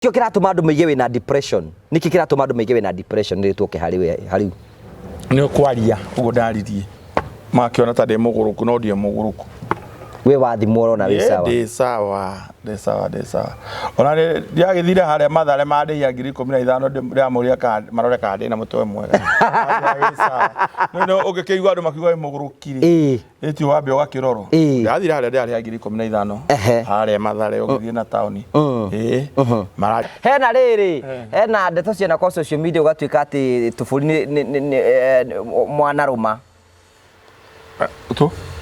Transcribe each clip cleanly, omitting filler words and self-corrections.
Kio kiratuma andu maigewe na depression. Niki kiratuma andu maigewe na depression ni tuoke hariu. Ni kwaria ugo ndaririe. Makiona ta demuguruku no die muguruku. We wathimwo rona wi sawa. Ndi sawa. Ona dia githire haria mathare mande ya 15 ndia muria ka marore ka ndi na mutwe mwega. No ugikeigua andu makiuga mugurukire. Eti wambe ugakiroro. Ndathire haria ndia 15 haria mathare ugithie na tauni. Mara. Hena riri. Hena ndeto cia na kwa social media ugatuika ati tufuri ni mwana ruma.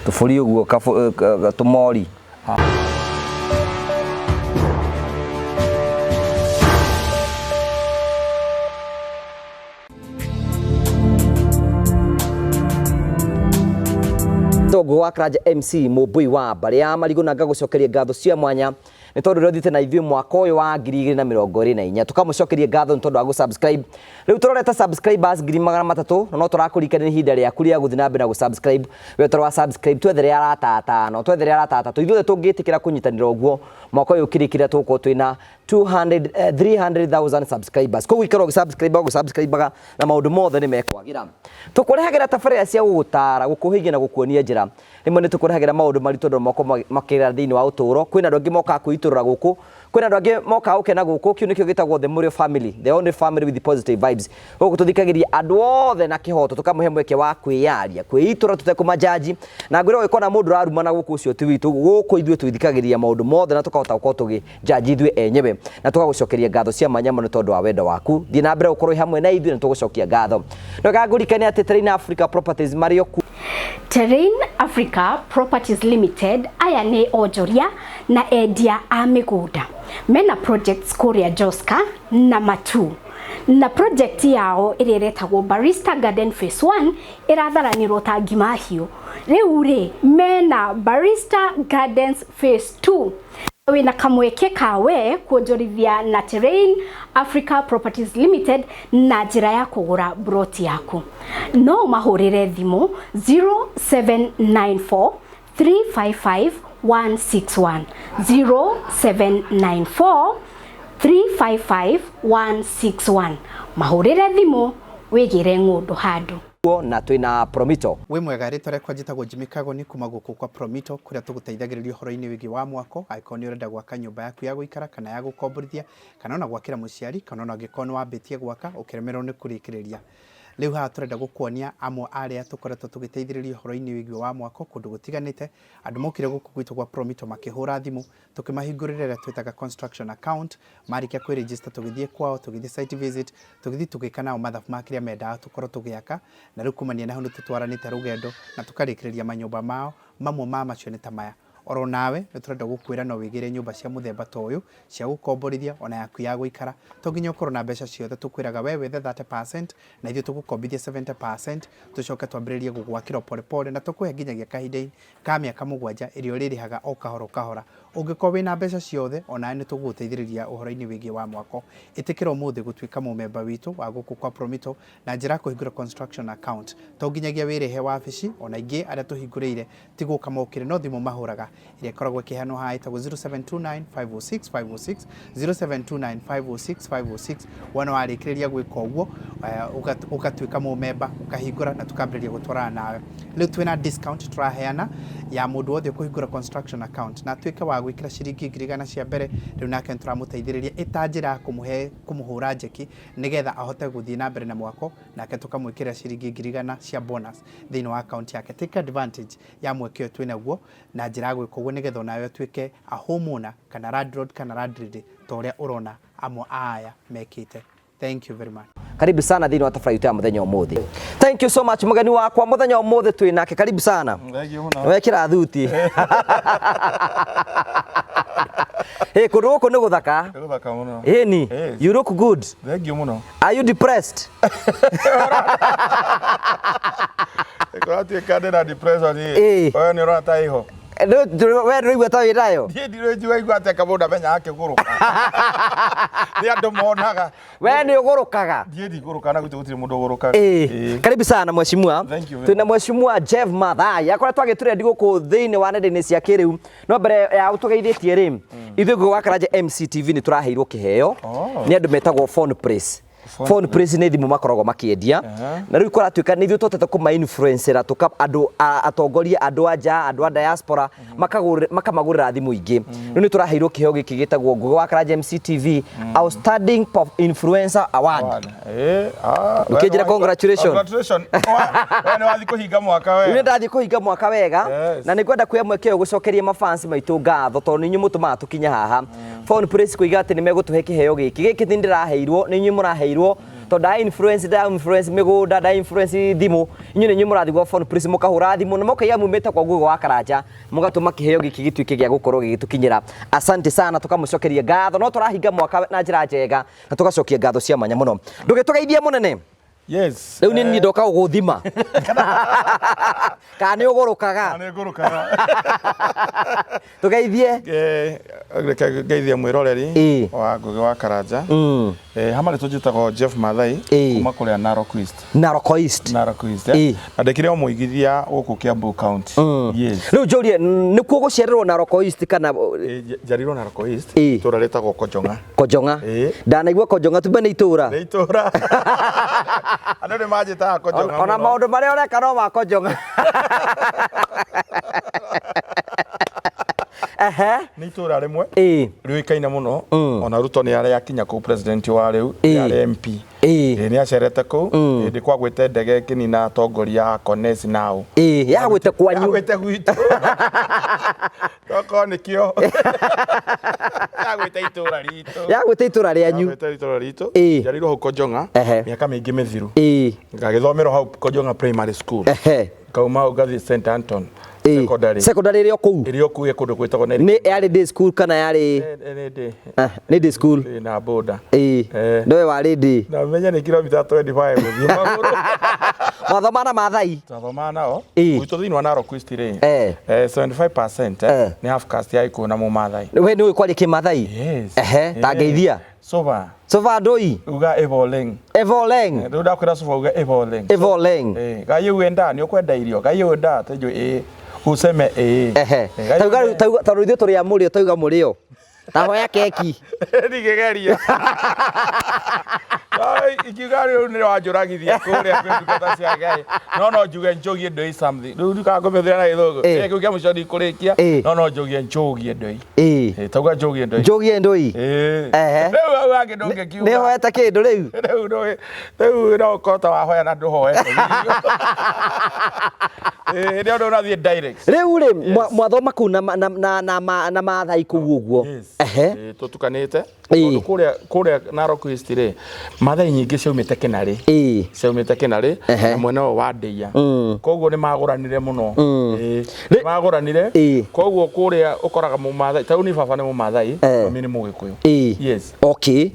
Tufuri uguo tumori. Togo wa Kraja MC Mubui wa bari ya marigo na gagucokeria ngatho cia mwanya ni tondu rothite na ithui mwaka uyu wa 2024 tukamucokeria ngatho ni tondu wa gusubscribe riu turoreta subscribers 300 no turakurikana ihinda ria kuria guthi na mbere na gusubscribe we toro wa subscribe twethere arata no twethere arata ithuothe tungitikira kunyitanira uguo mwaka uyu kirikira tuko twina 300,000 subscribers ko wikaro gusubscribe na maundu mothe ni mekwagira tukurehagera tabarĩra cia gutara gukuhigia na gukuonia njira rimwe ni tukurehagera maundu maritu ndo moko makira thiini wa uturo kwina andu angi moka kuiturura guku kwina andu angi moka ukena guku kiu nikio gitagwo the Murio family, the only family with the positive vibes guku tuthikagiria andu othe na kihoto tukamuhe mweke wa kwiyaria kwiitura tutekumajaji na ngwira wikona mundu raruma na guku ucio ti witu guku ithue tuthikagiria maundu mothe na tukahota gukorwo tugijaji ithue enyewe na tugagucokeria ngatho cia manyama ni tondu wa wendo waku thii na mbere ukorwo hamwe na ithue na tugucokia ngatho no gagurikane ati Terrain Africa Properties Mario Terrain Africa Properties Limited aya ni onjoria na endia a migunda mena projects kuria Joska na Matu na project yao iretagwo Barista Garden Phase 1 iratharanirwo ta Gimahiu riu ri mena Barista Gardens Phase 2 wina kamweke kawe kuonjorithia na Terrain Africa Properties Limited na njira ya kugura broti yaku no mahurire thimu 0794 355 161 0794 355 161 mahurire thimu wigire ngundu handu na twina Promito we mwega ritwa rekwa njitagwo Jimmy Kagoni kuma guku kwa Promito kuria tuguteithagiriria horo-ini wigi wa mwako aikoni urenda gwaka nyumba yaku ya guikara kana ya gukomborithia kana ona gwakira muciari kana ona gikono wambitie gwaka ukiremerwo ni kurikiriria riu ha turenda gukuonia amwe aria tukoretwo tugiteithiriria horo-ini wigi wa mwako kundu gutiganite andu mokire guku gwitu kwa Promito makihura thimu tukimahingurira twitaga construction account marikia kwi register tugithie kwao tugithie site visit tugithie tugikana o mathabu makiria menda tukorwo tugiaka na riu kumania na hundu tutwaranite rugendo na tukarikiriria manyumba mao mamwe ma macio ni ta maya oro nawe niturenda gukwira no wigire nyumba cia muthemba ta uyu cia gukomborithia ona yaku ya guikara to nginya ukorwo na mbeca ciothe tukwiraga we wethe 30% na ithio tugukombithia 70% tucoke twambiririe gugwakira pole na tukuhe nginyagia kahinda ka miaka 7 irio ririhaga o kahora ungikorwo wina mbeca ciothe ona ni tuguteithiriria uhoro-ini wigi wa mwako itikira umuthi gutwika mumemba witu wa guku kwa Promito na njira kuhingura construction account to nginyagia wirehe wabici ona ingi aria tuhinguriire tiguka mokire no thimu mahuraga iria koragwo kihano ha itago 0729 506 0729 506 wana warikiriria gwika uguo ugatwika mumemba ukahingura na tukambiriria gutwarana nawe riu twina discount turaheana ya mundu wothe kuhingura construction account na twika wa gwikira ciringi 100 cia mbere riu nake turamuteithiriria itanjira kumuhura njeki nigetha ahote guthii na mbere na mwako nake tukamwikira ciringi 100 cia bonus thini wa account yake. Take advantage ya mweke twina guo na njira gwika uguo nigetha nawe twike a homeowner kana landlord kana landlady toria urona amwe aya mekite. Thank you very much. Karibu sana thini wa tafari ya muthenya umuthi. Thank you so much mugani wakwa muthenya umuthi twinake karibu sana. Thank you muno. Wekira thuti. Hey kuruko ni guthaka. Guthaka muno. Ni. You look good. Thank you muno. Are you depressed? Ekoratu ekade na depression ni. Oyo ni rata iho. we ndũigua ta wĩ nayo Ndiĩ ndirĩ igua atĩ kamũndũ amenya akĩgũrũka nĩ andũ monaga we nĩ ũgũrũkaga Ndiĩ ndigũrũka na gũtirĩ mũndũ ũgũrũkaga karibu sana mheshimiwa twĩna mheshimiwa Jeff Mathai akoretwo agĩtũrendi gũkũ thĩinĩ wa nenda-inĩ cia kĩrĩu no mbere ya ũtũgeithĩtie rĩ ithuĩ gwa Karanja MCTV nĩ tũraheirwo kĩheo nĩ andũ metagwo Phone Place Phone Place nĩ thimũ makoragwo makĩendia na rĩu kũratuĩka nĩ ithuĩ twotete kũma influencer tuka andũ atongoria andũ anja andũ a diaspora makamagũrĩra thimũ ingĩ rĩu nĩ tũraheirwo kĩheo gĩkĩ gĩtagwo Ngũgĩ wa Karanja MCTV Outstanding Influencer Award ukĩnjĩra congratulations we nĩ wathiĩ kũhinga mwaka wega nĩ ndathiĩ kũhinga mwaka wega na nĩ ngwenda kuoya mweke ũyũ gũcokeria mafansi maitũ ngatho tondũ nĩ inyuĩ mũtũmaga tũkinya haha Phone Place kuiga atĩ nĩ megũtũhe kĩheo gĩkĩ nĩ ndĩraheirwo nĩ inyuĩ mũraheirwo to da influence mĩgũnda da influence thimũ inyuĩ nĩ inyuĩ mũrathiĩ gwa Phone Place mũkahũra thimũ na mũkaiya mumĩte kwa Ngũgĩ wa Karanja mũgatũma kĩheo gĩkĩ gĩtuĩke gĩa gũkorwo gĩgĩtũkinyĩra asante sana tũkamũcokeria ngatho no tũrahinga mwaka na njĩra njega na tũgacokia ngatho cia mwanya mũno ndũgĩtũgeithie mũnene Yes. Rĩu nĩ ndoka gũgũthima. Kana nĩ ũgũrũkaga. Nĩ ngũrũkaga. Tũgeithie. Geithia mwĩroreri wa Ngũgĩ wa Karanja. Hama nĩ tũnjĩtagwo Jeff Mathai kuma kũrĩa Narok East. Narok East. Narok East. Na ndekire mũigithia gũkũ Kiambu County. Yes. Rĩu njũrie nĩ kuo gũciarĩrwo Narok East kana njarirwo Narok East. Itũra rĩtagwo Konjonga. Konjonga. Ndanaigua Konjonga tumbe nĩ itũra. Nĩ itũra. Andũ nĩ manjĩtaga Konjonga. Ona maũndũ marĩa ũreka no ma Konjonga. Nĩ itũra rĩmwe rĩũĩkaine mũno ona Ruto nĩ arĩa akinya kũu president wa rĩu arĩ MP nĩ acerete kũu hĩndĩ kwagwĩte ndege kĩnina atongoria a Connect Now yagwĩte kwanyu yagwĩte gwitũ toko nĩkĩo yagwĩte itũra ritũ yagwĩte itũra rĩanyu yagwĩte itũra ritũ njarirwo hau Konjonga mĩaka mĩingĩ mĩthiru ngagĩthomerwo hau Konjonga Primary School kauma ũgathiĩ St Anton secondary ĩrĩ o kũu kũndũ gwĩtagwo nĩ yarĩ day school kana yarĩ nĩ day school na boda ndowe warĩ day na menya nĩ kilomita 25 gũthiĩ magũrũ mathoma na Maathai twathoma nao gwitũ thĩinĩ wa Narok East rĩ 75% nĩ half caste ya ikuũ na Mũmaathai we nĩ ũĩ kwaria Kĩmaathai ta ngeithia Soba ndoi uga Evoleng rĩu ndakwĩra Soba uga Evoleng gai uenda nĩ ũkwenda irio gai uenda tũjũ useme tondũ ithuĩ tũrĩ a mũrĩo tauga mũrĩo tahoya keki ndigegeria ikiuga rĩu nĩ wanjũragithia kũrĩa kwĩ ndungata cia Ngai no njuge njogie ndoi something rĩu ndikangũmĩthĩra na gĩthũngũ kĩu kĩa mũico ndikũrĩkia no njogie njogie ndoi tauga njogie ndoi rĩu hau hangĩ ndũngĩkiuga nĩ hoete kĩndũ rĩu no kota wahoya na ndũhoete nĩ ũndũ ũrathiĩ direct rĩu rĩ mwathoma kũu na Maathai kũu ũguo tũtukanĩte kũrĩa Narok East rĩ Maathai nyingĩ ciaumĩte Kĩnarĩ na mwena ũyũ wa Ndeia koguo nĩ magũranire mũno magũranire koguo kũrĩa ũkoraga Mũmaathai ta ni baba nĩ Mũmaathai mami nĩ Mũgĩkũyũ yes okay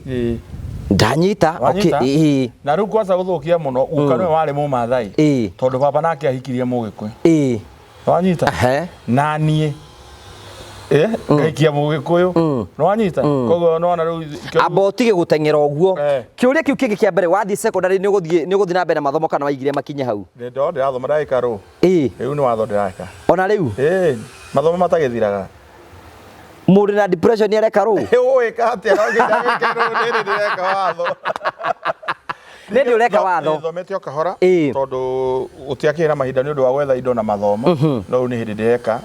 ndanyita okay na rĩu kwanza gũthũkia mũno guka nĩwe warĩ Mũmaathai tondũ baba nake ahikirie Mũgĩkũyũ wanyita na niĩ ngaikia Mũgĩkũyũ no wanyita koguo no ona rĩu abotige gũteng'era ũguo kĩũria kĩu kĩngĩ kĩa mbere wathiĩ secondary nĩ ũgũthiĩ na mbere na mathomo kana waigire makinye hau ndĩrathoma ndagĩka rũ rĩu nĩ watho ndĩreka ona rĩu mathomo matagĩthiraga mũndũ na depression nĩ areka rũ ũĩka atĩa no ngĩndagĩka rũ nĩ ndĩreka watho nĩ ndĩ ũreka watho thomete o kahora tondũ gũtiakĩrĩ na mahinda nĩ ũndũ wa gwetha indo na mathomo no nĩ hĩndĩ ndĩreka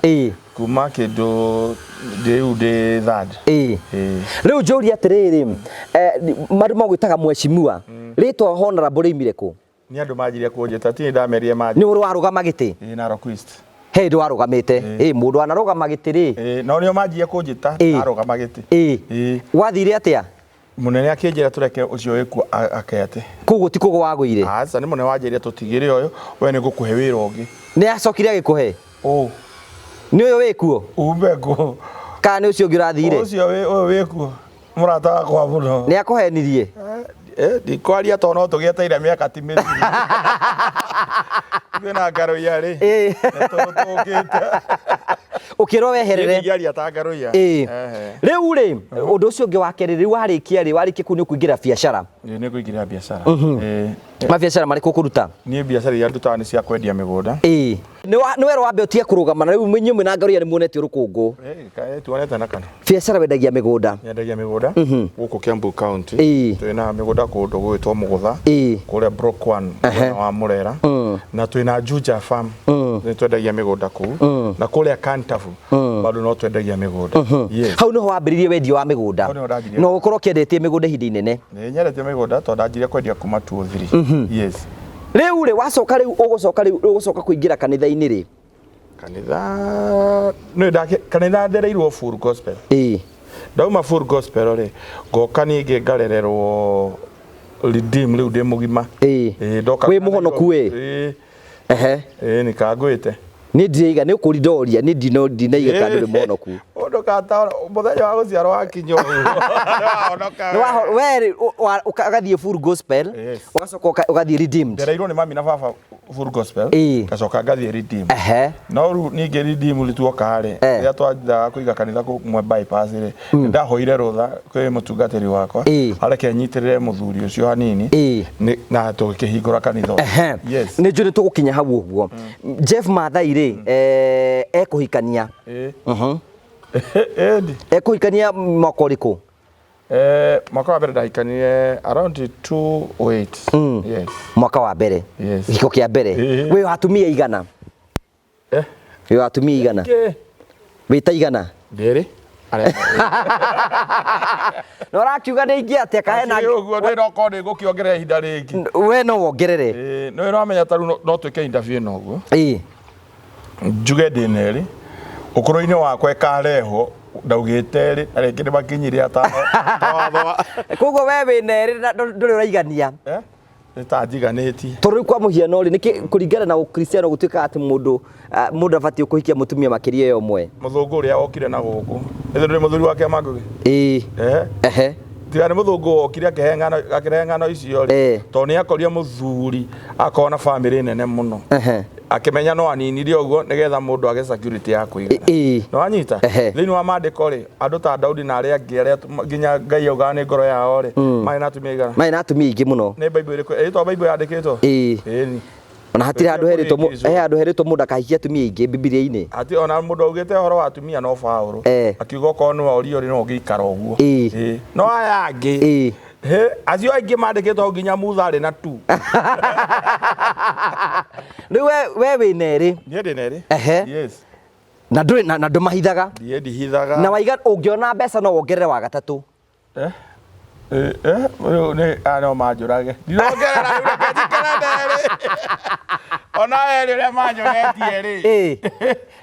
kuma kĩndũ rĩu ndĩ third rĩu njũria atĩrĩrĩ marĩ magwĩtaga mheshimiwa rĩtwa honorable rĩimire kũ nĩ andũ manjirie kũnjĩta ti ndamerire manjire nĩ warũgama gĩtĩ Narok East ndĩ warũgamĩte mũndũ anarũgama gĩtĩ rĩ no nĩo manjirie kũnjĩta arũgama gĩtĩ wathire atĩa munene akĩnjĩra tũreke ũcio wĩkuo akete kũguo ti kũgũ wagũire aca nĩ mũnene wanjĩrire tũtigĩre ũyũ we nĩ ngũkũhe wĩra ũngĩ nĩ acokire agĩkũhe nĩ ũyũ wĩkuo umbe ngũ kana nĩ ũcio ũngĩ ũrathire ũcio ũyũ wĩkuo mũrata wakwa mũno nĩ akũhenirie ndikwaria tondũ no tũgĩete ira mĩaka ti mĩthiru kwĩna ngaro yarĩ tũgĩte ukiro weherere ngiaria tangaruya riu ri undu ucio ungi wa keri riu warikia ku ni kuingira biashara ni kuingira biashara mabiashara mariko kuruta ni biashara ya ndutaga ni cia kwendia migunda ni wero wambe utie kurugama na riu mwenye na ngaruya ni muonete rukungu tuonete na kana biashara wendagia migunda guku Kiambu County twina migunda kundu gwitwo Mugutha kuria Block 1 wa Murera na twina Juja Farm ni twendagia migunda kuu na kuria Kantafu bado no twendagia migunda hau no wambiririe wendio wa migunda no ukorwo kiendetie migunda hindi nene ni nyerete migunda to ndanjire kwendia kuma 2 riu ri wacoka riu ugucoka kuingira kanitha-ini ri kanitha ndereirwo Full Gospel ndauma Full Gospel ri ngoka ningi ngarererwo Redeem riu ndi mugima ndoka wi muhonoku nikangwite ni ndiiga ni ukuridoria ni ndinaiga kandu ri muhonoku ndokata muthenya wa guciarwo wakinyo weri ugathie Full Gospel ugacoka ugathie Redeemed ndereirwo ni mami na baba Full Gospel gacoka ngathie Redeem no ru ningi Redeem lituoka ri ya twatha kuiga kanitha kumwe bypass ri ndahoire rutha kwi mutungatiri wakwa areke nyitirire muthuri ucio hanini na tukihingura kanitha ni njuri tugukinya hau uguo Jeff Mathai ri ekuhikania ekuhikania mwaka uriku mwaka wa mbere ndahikanirie around 208 mwaka wa mbere giko kia mbere we watumia igana we watumia igana wita igana ndiri no rakiuga ni ingi atia kahena uguo ndi roko ndi gukiongerera ihinda ringi we no wongerere no iramenya taru no twike interview no guo njuge ndineri ukuru-ini wakwa ikareho ndaugite ri areke ni makinyire atano kugo we wineri nduri uraigania njiganitie turi kwa muhiano ri niki kuringana na ukristiano gutuika ati mundu abati kuhikia mutumia makiria yo mwe muthungu uria okire na guku ndi muthuri wake magugi tiga ni muthungu okire akirengano icio ri to ni akoria muthuri akona family nene muno akimenya no aninirie uguo nigetha mundu age security ya kuigana no anyita thini wa mandiko ri andu ta Daudi na aria angi aria nginya Ngai auga ni ngoro yao ri mai natumia igana mai natumia ingi muno ni Bible iriku to Bible yandikitwo ni ona hatire andu heritwo mundu akahikia atumia ingi Biblia-ini ati ona mundu augite horo wa atumia no Paulo akiuga ko no orio ri no ngikara uguo no aya angi acio aingi mandikitwo nginya Musa ri na tu ni we wineri ni ndineri na nduri na ndumahithaga ndihithaga na waiga ungiona mbeca no wongerere wa gatatu ni ano manjurage ndiongerera ri ndikajikara nderi ona eri ria manjuretie ri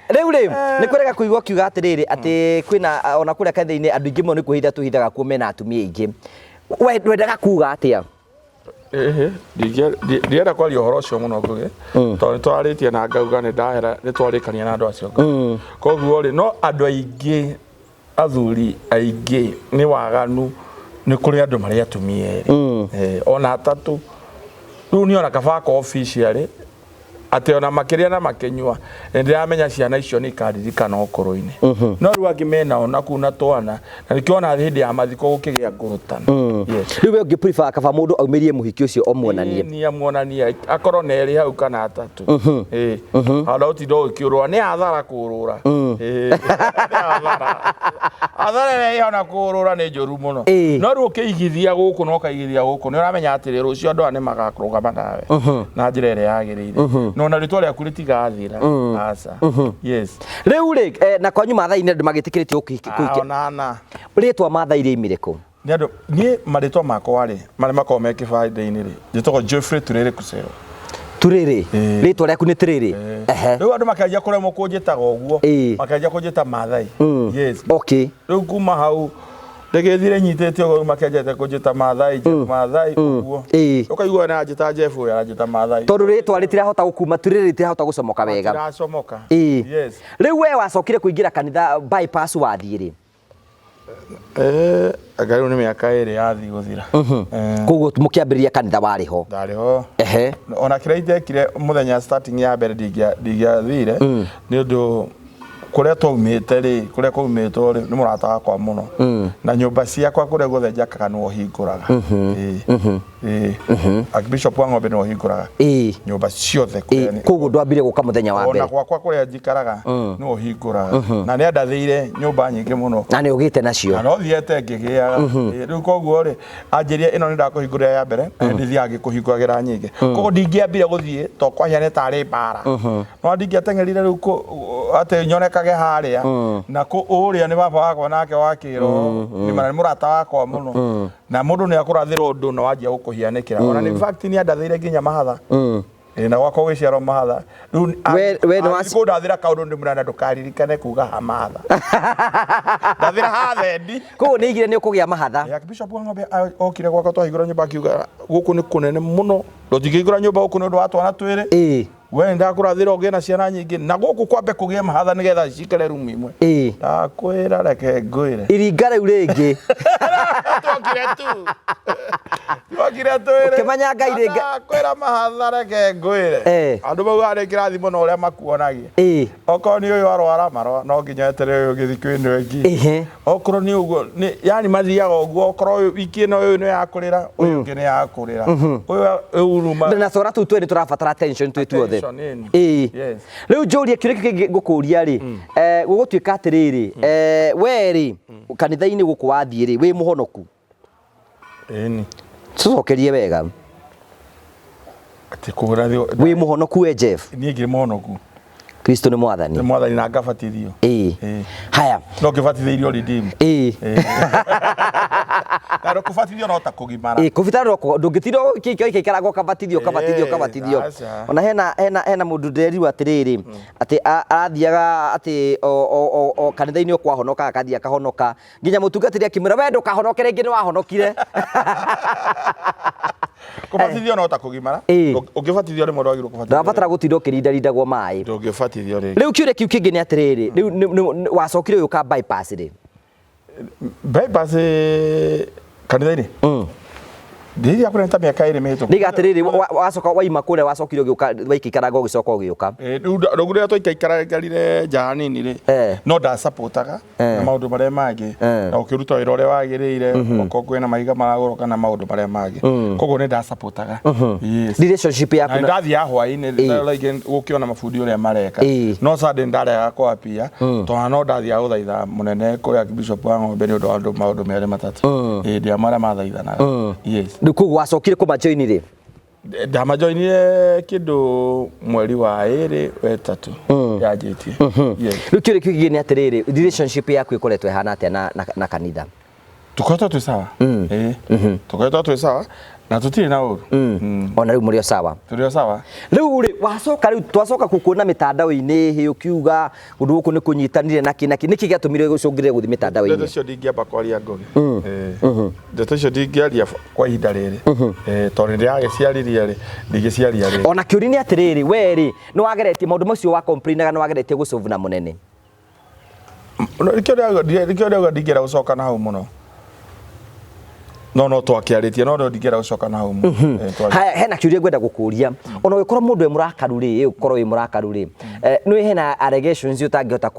riu ri ni kurega kuigwa kiuga atiriri ati kwina ona kuria kanitha-ini andu ingi mo ni kuhitha tuhithaga kuo mena atumia ingi we ndwendaga kuga atia ndienda kwaria uhoro ucio muno ngugi tondu twaritie na ngauga ni ndahera ni twarikania na andu acio koguo ri no andu aingi athuri aingi ni waganu ni kuri andu mari atumia eri ona atatu riu ni ona kabaka officially ati ona makiria na makenyua ndiramenya ciana icio ni ikaririkana ukuru-ini no riu angi mena ona kuna twana na nikiona hindi ya mathiko gukigia ngurutana riu we ungi prefer kaba mundu aumirie muhiki ucio omuonanie ni amuonanie akorwo neri hau kana atatu ala utindo ukiurwa ni athara kurura athara ni ona kurura ni njuru muno no riu ukiigithia guku no kaigithia guku ni uramenya atiri rucio andu ani magakurugama nawe na njira ire yagirire no na ritwa riaku ritigathira asa riu ri na kwanyu Mathai-ini andu magitikiritie kuikia onana ritwa Mathai ri imiriko ni andu ni maritwa makwa ri mari makao me kibande-ini ri njitagwo Geoffrey Turere Kusero Turere ritwa riaku ni Turere riu andu makanjia kuremwo kunjitaga uguo makanjia kunjita Mathai riu kuma hau ndegethire nyitete uguo makanjete kunjita Mathai uguo ukaigua na njita Jeff ya njita Mathai tondu ritwa ritirahota gukuma Turere ritirahota gucomoka wega riracomoka riu we wacokire kuingira kanitha bypass wathie ri agariu ni miaka iri yathi guthira koguo mukiambiriria kanitha wariho ndariho ona kira itekire muthenya starting ya mbere ndigiathire ni undu kuria twaumite ri kuria kwaumite ri ni murata wakwa muno na nyumba ciakwa kuria guothe njakaga no hinguraga Archbishop wa Ng'ombe no hinguraga nyumba ciothe kuria koguo ndwambire guka muthenya wa mbere ona gwakwa kuria njikaraga no hinguraga na ni andathiire nyumba nyingi muno na ni ugite nacio na no thiete ngigiaga riu koguo ri anjiria ino ni ndakuhingurira ya mbere ndithiaga kuhinguragira nyingi koguo ndingiambire guthie to kwahiane tari bara no ndingiatengerire riu ate nyonekage haria na ku uria ni baba wakwa nake wakiro ni murata wakwa muno na mundu ni akurathira undu no wanjia gukuhianikira ona in fact ni andathiire nginya mahatha na gwakwa gwiciarwo mahatha we no wasi ndathira kaundu ndi murana ndukaririkane kuga hamatha ndathira hathendi koguo ni igire ni ukugia mahatha Archbishop wa Ng'ombe okire gwakwa twahingura nyumba akiuga guku ni kunene muno ndotingihingura nyumba guku ni undu wa twana twiri we ndakurathira ugie na ciana nyingi na guku kwambe kugie mahatha nigetha cikare rumu imwe ndakwira reke ngwire iringa riu ringi twakire tu ukimanya ngai ringa kwira mahatha reke ngwire andu bau ari kirathimo no uria makuonagia okorwo ni uyu arwara marwa no nginya etere uyu githikwi-ini wengi okorwo ni uguo yani mathiaga uguo okorwo wiki no uyu ni yakurira uyu ngi ni yakurira uyu uruma na sora tu twiri turabatara attention tu tuothe riu njuria kiuria kingi ngukuria ri gugutuika atiriri we ri kanitha-ini guku wathie ri wi muhonoku tucokerie wega ati kurathio wi muhonoku we Jeff ni ngiri muhonoku Kristo ni mwathani na ngabatithio haya no ngibatithio redeem Karo kubatithio no ta kugimara kubitaro ndungitiro kikio ikikarago kabatithio ona hena mundu nderiwa atiriri ati arathiaga ati o kanitha-ini o kwahonoka akathia kahonoka nginya mutungatiri akimura we ndukahonokere ngi ni wahonokire kubatithio no ta kugimara ungibatithio rimwe ndwagirwo kubatithio ndabatara gutinda ukirindarindagwo mai ndungibatithio ri riu kiuria kiu kingi ni atiriri riu wacokire uyu ka bypass ri bypass kanitha-ini ndiria kurenta miaka iri mihituku ndigatiriri wacoka waima kuria wacokire ugiuka waikikaraga ugicoka ugiuka riu guria twaikaikarire nja nini ri no nda supportaga na maundu maria mangi na ukiruta wira uria wagiriire oko kwina mahiga maragoroka na maundu maria mangi koguo ni nda supportaga relationship yaku ndathia hwa-ini like gukiona mabundi uria mareka no sade ndarega kwa pia to no ndathia guthaitha munene kuri Archbishop wa Ng'ombe ni undu wa maundu meri matatu ndia mara mathaithanaga Nduku wacokire kumajoini ri ndamajoinire kindu mweri wa 2 wetatu yajitie riu kiuria kiu ni atiriri relationship yaku ikoretwo ihana atia na kanitha tukoretwo twi sawa tukoretwo twi sawa na tutire na uru ona riu muri sawa turi sawa riu ri wacoka riu twacoka kukuona mitandao-ini hi ukiuga undu guku ni kunyitanire naki niki giatumire gucungire guthi mitandao-ini ndeto cio ndingiamba kwaria ngogi ndeto cio ndingiaria kwa ihinda riri tondu ndiragiciaririe ri ndigiciaria ri ona kiuri ni atiriri we ri ni wageretie maundu macio wa complainaga ni wageretie gucovu na munene rikio ndingiera gucoka na hau muno no twakiaritie no ndingiera gucoka na hau hena kiuria ngwenda gukuria ona wikorwo mundu e murakaru ri ukorwo wi murakaru ri ni hena allegations utangihota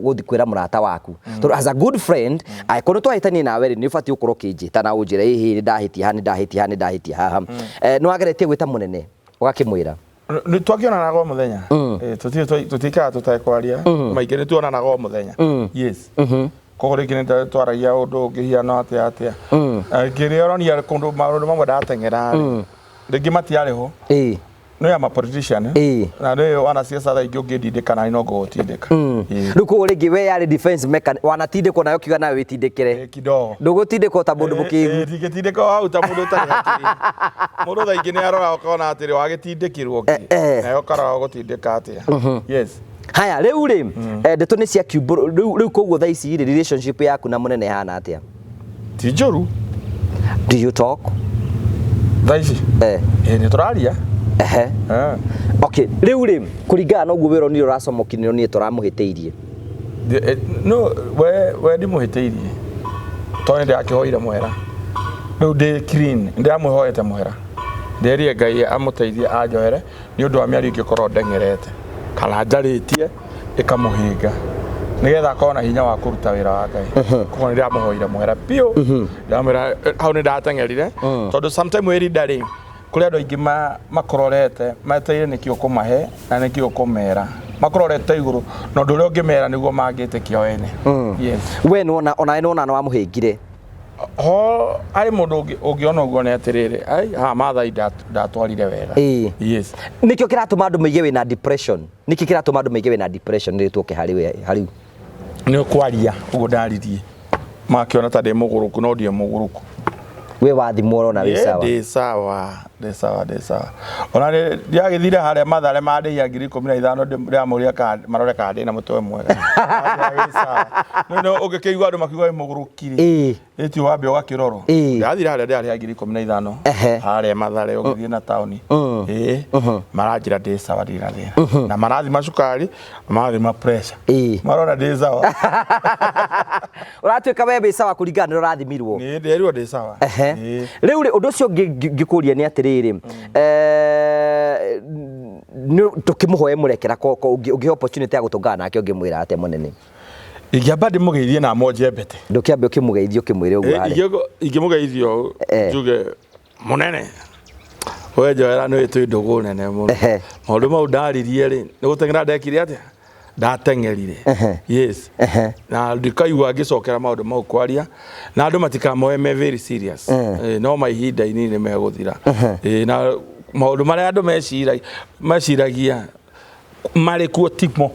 guthi kwira murata waku tondu as a good friend aikorwo twahitanie nawe ri ni ubati ukorwo kinjita na unjire hihi ndahitia haha ni wageretie gwita munene ugakimwira ni twakionanaga o muthenya tutikaga tutekwaria maingi ni tuonanaga o muthenya yes koguo rĩngĩ nĩ twaragia ũndũ ũngĩhiana atĩa kĩrĩa ũronia kũndũ maũndũ mamwe ndateng'era rĩngĩ matiarĩ ho no ya politician na nĩ wanasiasa thaa ingĩ ũngĩndindĩkana no ngũgũtindĩka rĩu koguo rĩngĩ we yarĩ defense mechanism wanatindĩkwo nayo kiuga nawe wĩtindĩkĩre kidogo ndũgũtindĩkwo ta mũndũ mũkĩgu ndingĩtindĩka hau ta mũndũ ũtarĩ hakiri mũndũ thaa ingĩ nĩ aroraga ũkona atĩrĩ wagĩtindĩkirwo nayo ũkaroraga gũtindĩka atĩa yes haya riu ri ndeto ni cia kiubo riu koguo thaa ici ri relationship yaku na munene hana atia ti njuru do you talk thaa ici ni turaria okay riu ri kuringana na uguo wira ni uracomokinio ni turamuhiteirie no we ndi muhiteirie to ndi akihoire mwera riu ndi clean ndi amuhoete mwera nderie Ngai amuteithie anjohere ni undu wa miario ingikorwo ndengerete kana njaritie ikamuhinga nigetha akona hinya wa kuruta wira wa Ngai koguo ni ndamuhoire mwera pio ndamwira hau ni ndatengerire tondu sometime wiri ndari kuri andu aingi makororete mateire nikio kumahe na nikio kumera makororete iguru no ndu ri ungimera niguo mangitikia wene yes we nona no wamuhingire ho ari mundu ungiona uguo ni atiriri ai ha mathai ndatwarire wega yes nikio kiratuma andu maige wina depression niki kiratuma andu maige wina depression ni tuke hari ni kwaria uguo ndaririe makiona ta ndi muguruku no ndie muguruku we wathimwo na wi sawa ndi sawa ona ndiagithire haria mathare mandihia 15,000 ndiamuria marore kandi na mutwe mwega no ugikigwa andu makiuga wi mugurukiri eti wambe ugakiroro ndathire haria ndiaria 15,000 haria mathare ugithie na tauni maranjira ndi sawa ndirathia na marathima cukari marathima pressure marona ndi sawa uratuika webe sawa kuringana urathimirwo ni ndirwo ndi sawa riu undu ucio ngikuria ni atiriri tukimuhoe murekera ungi opportunity ya gutungana nake ungimwira ate munene ingiamba ndimugeithie na monjembete ndukiambe ukimugeithie ukimwire uguo ari ingimugeithio njuge munene we njoera ni witu ndugu nene muno maundu mau ndaririe ri ni gutengera ndekire atia ndatengerire yes na ndikaigua ngicokera maundu mau kwaria na andu matikamoe me very serious no maihinda inini meguthira na maundu maria andu meciragia mari kuo timo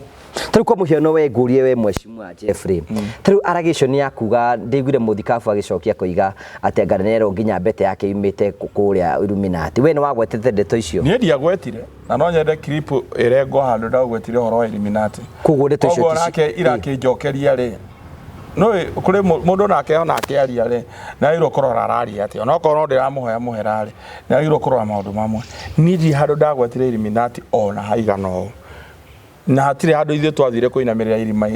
tari kwa muhiano we ngurie we mheshimiwa Jeffrey tari allegation ya kuga ndigwire muthikabu agicokia koiga ati Ngarenero nginya mbete yake yumite kuria Illuminati we ni wagwetete ndeto icio ni ndiagwetire na no nyende clip irengo handu ndagwetire horo wa Illuminati kuguo ndeto icio nake irakinjokeria ri no kuri mundu nake onake aria ri na iro korora arari ati ona korwo ndiramuhoya muherari na iro korora maundu mamwe ni ndi handu ndagwetire Illuminati ona haigana o na hatire handu ithe twathire kuinamirira irima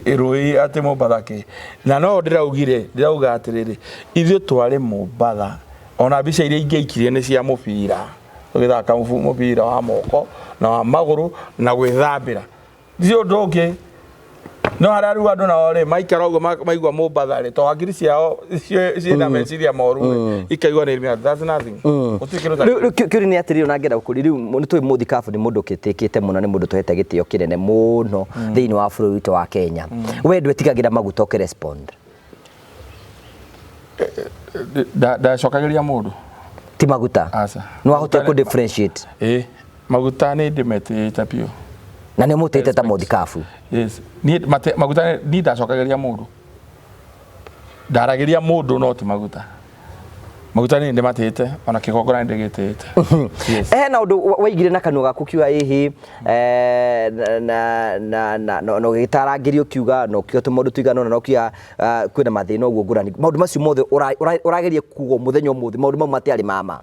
irui ati Mombathake na no ndirauga atiriri ithe twari Mombatha ona bica iria ingeikirie ni cia mubira tugithaka mubira wa moko na wa maguru na gwithambira ndio ndoke no hararu andu na ore maikara ugo maigwa Mombatha ri to hakiri ciao ciina meciria moru ikaigwa ni irima that's nothing kuri ni atiri ona ngera ukuri riu ni twi muthikabu ni mundu kitikite muno ni mundu tuhete gitio kinene muno thiini wa bũrũri witũ wa Kenya we ndwetigagira maguta ukirespond da cokagiria mundu ti maguta asa no ahote ku differentiate maguta ni ndimete pio na ni mutete ta muthikabu yes ni maguta ni ndacokagiria mundu ndaragiria mundu no ti maguta ni ndimatete ona kigongona ndigitete yes na undu waigire na kanua gaku kiuga ihi no gitarangirio kiuga no kio tumundu tuigana no kia kwina mathina uguo ngurani maundu macio mothe urageria kugo muthenya umuthi maundu mau matiari mama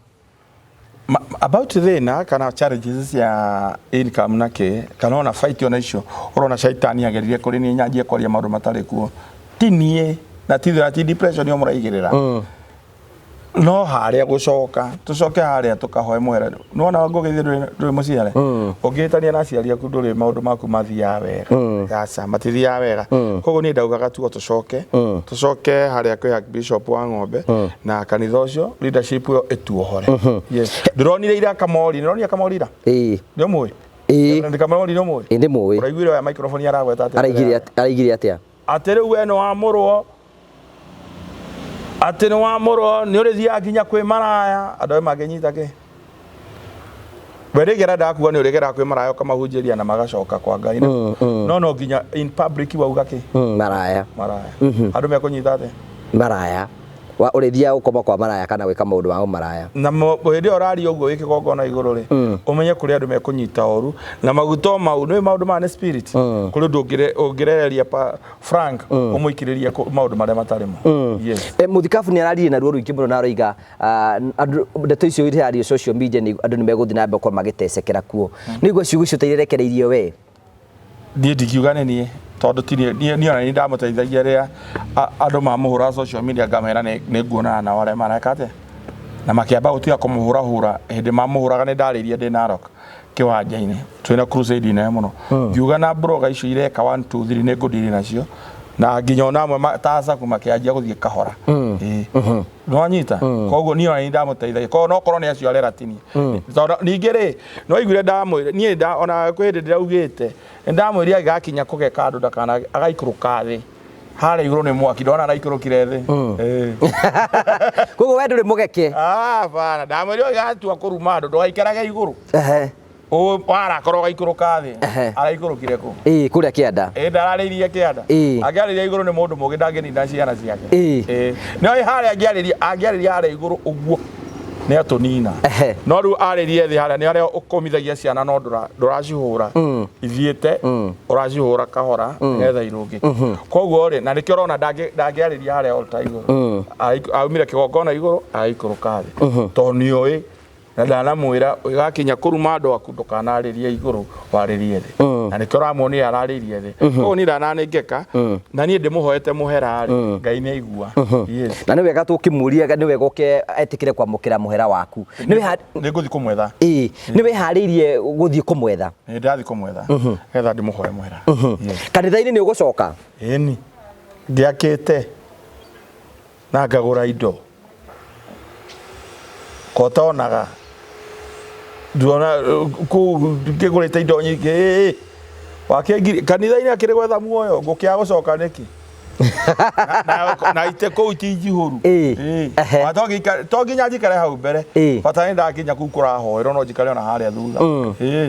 about thina kana challenges ya income nake kana ona fight ona icio urona shaitani ageririe kuri ni nyanjie kwaria maundu matari kuo tinie na tithira ti depression yo muraigirira no haria gucoka tucoke haria tukahoe mwera nona ngugithie nduri muciare ungitania na ciari aku nduri maundu maku mathia wega gaca matithia wega koguo ni ndaugaga tuo tucoke haria kwi Bishop wa Ng'ombe na kanitha ucio leadership yo etuohore yes ndronire ira kamori ndronire kamori ira ndio mwe ndi kamori ndio mwe ndi mwe uraiguire ya microphone aragweta ati araigire atia atiri we no amurwo ati ni wa muro ni urithia nginya kwi maraya andu maginyita ki weregera ndakuga ni uregera kwi maraya ukamahunjiria na magacoka kwa Ngai no nginya in public wauga ki maraya andu mekunyita ati maraya wa urithia ukoma kwa maraya kana wika maundu ma maraya na hindi orari uguo wiki gongona iguru ri umenye kuri andu mekunyita oru na maguto mau ni maundu ma spirit kuri ndungirereria pa Frank umuikiriria maundu maria matarimo yes muthikabu ni arari na ruo ruingi muno na roiga ndeto icio iri hari social media ni andu ni meguthi na mbeko magitecekera kuo niguo ciugo icio teirekereirio we nie ndikiuga ni tondu ni ona ni ndamuteithagia ria andu mamuhura social media ngamera ni nguona na wale marakate na makiamba gutiga kumuhura hindi mamuhuraga ni ndaririe ndi Narok kiwanja-ini twina crusade ine muno ngiuga na broga icio ireka 1 2 3 ne ngudiri nacio na nginya ona amwe taasa kuma kianjia guthie kahora no anyita koguo ni ona ndamuteithagia koguo no korwo ni acio areratini ningi ri no igure ndamwire nie ona kwende ndiraugite ndamwire agakinya kugeka andu ndakana agaikuruka thi hara iguru ni mwaki ndona araikurukire thi koguo we nduri mugeke bana ndamwire agatua kuruma andu ndugaikarage iguru o para koroga ikuruka thi araikurukire ku kuria kianda ndararirie kianda angiariria iguru ni mundu mugi ndangenina ciana ciake no hara angiariria hara iguru uguo ne atonina no ru aririe thi hara ni aria ukomithagia ciana no nduracihura ithiete uracihura kahora getha irungi koguo ri na nikio rona ndangiariria hara all time iguru aumire kigongona iguru aikuruka thi to nioi na ndanamwira igakinya kuruma andu aku ndukanaririe iguru waririe thi na nikio ramoni araririe thi koguo ni ndananengeka na nie ndimuhoete muhera ri Ngai ni aigua na ni wega tukimuria ni wega uke etikire kwamukira muhera waku ni nguthi kumwetha ni weharirie guthie kumwetha ni ndathi kumwetha getha ndimuhoe muhera kanitha-ini ni ugucoka ni ngiakite na ngagura indo kotonaga duona ku ngigurite indo nyingi wakengiri kanitha-ini akiri gwetha muoyo ngukia gucoka niki na ite ko itijihuru to nginya njikare hau mbere bata ni ndakinya ku kurahoerwo no njikare ona haria thutha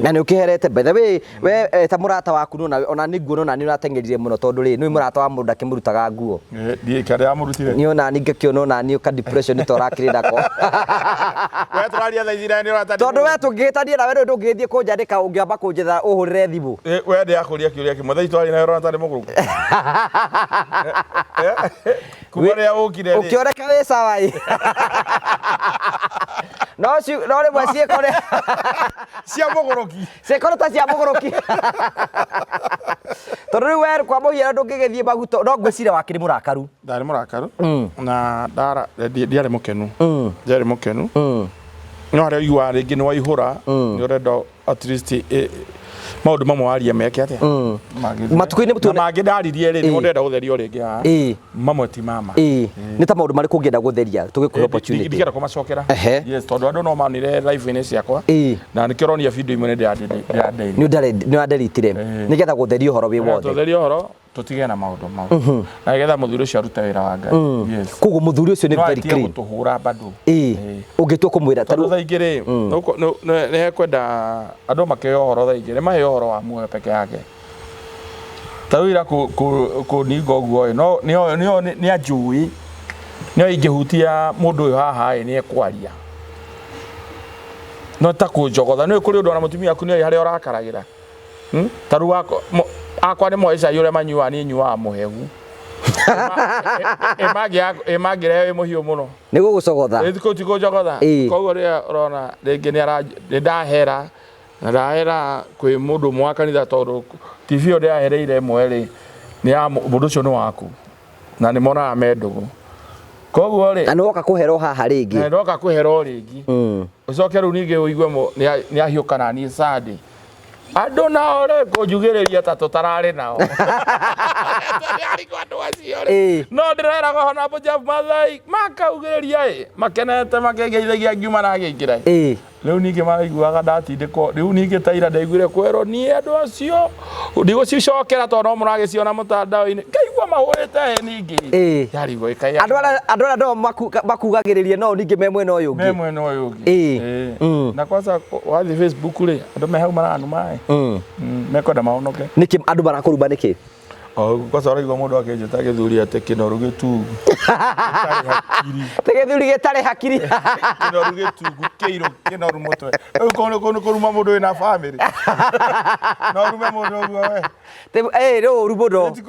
na ni ukiherete by the way we ta murata waku ona ni nguo na ni uratengeririe muno tondu ri ni murata wa mundu akimurutaga nguo ndi kare amurutire ni ona ni ngakio ona ni uka depression to rakirida ko we turaria thaithira ni urata tondu we tungitania na we ndungithie kunjandika ungiamba kunjetha uhurire thimu we ndi akuria kiuria kimwe thai twari na urata ni muguruku kumaria ukire ukioneka we sawa no le mwasie kore cia mugoroki se kore ta cia mugoroki tondu we kwa muhiano ndungigithie maguto no ngwicira wakiri murakaru ndari murakaru na ndara ndiari mukenu ndiari mukenu no aria igua ringi ni waihura ni urenda at least maundu mamwe waria meke atia matuko-ini mangi ndaririe ri ni ndenda gutherio ringi ha mamwe ti mama ni ta maundu mari kungienda gutheria tugikuhe opportunity ndigera kumacokera yes tondu andu no manire live ini ciakwa na nikironia video imwe ni ndaritire nigetha gutheria uhoro wi wothe gutheria uhoro tutige na maundu mau na nigetha muthuri ucio arute wira wa Ngai yes koguo muthuri ucio ni very clean tuhura bado ungitua kumwira tondu thaingiri ni hekwenda andu makeo uhoro thaingiri maheo uhoro wa muoyo peke yake tawira ku ningo guo no ni ajui no ingihutia mundu uyu haha ni ekwaria no ta kunjogotha no kuri undu na mutumia aku ni hari urakaragira taru wako akwa ni moica yure manyua ni nyua muhegu emagi reo muhiu muno ni gugucogotha ethiko tiko jogotha koguo ria rona ringi ni ndahera na ndahera kwi mundu mwakanitha tondu TV ode ahereire mweri ni ya mundu ucio ni waku na ni mona amendugu koguo ri na noka kuhero haha ringi na noka kuhero ringi ucoke ru ningi uigue ni ahiukana ni sadi andu nao re kunjugiriria ta tutarari nao tari kwandu acio ri no ndirera gohona Punjab Mathai makaugiria makenete makegeithagia ngiuma na giikira riu ningi maraiguaga ndatindiko riu ningi taira ndaiguire kwero ni andu acio ndigũcicokera tondũ no mũragĩciona mũtandao-inĩ ngaigua mahũrĩte ningi yari goikaya andu ara ndo makugagĩrĩria no ningi me mwena ũyũ ũngĩ na kwanza wathi Facebook ri andu me hau maranu mai mekwenda maonoke niki andu marakũrumba niki kwanza araigua mũndũ akĩnjĩta gĩthuri atĩ kĩnoru gĩtugu gĩthuri gĩtarĩ hakiri kĩnoru gĩtugu kĩirũ kĩnoru mũtwe rĩu kũruma mũndũ wĩna family no rume mũndũ ũguo we rĩu mũndũ ti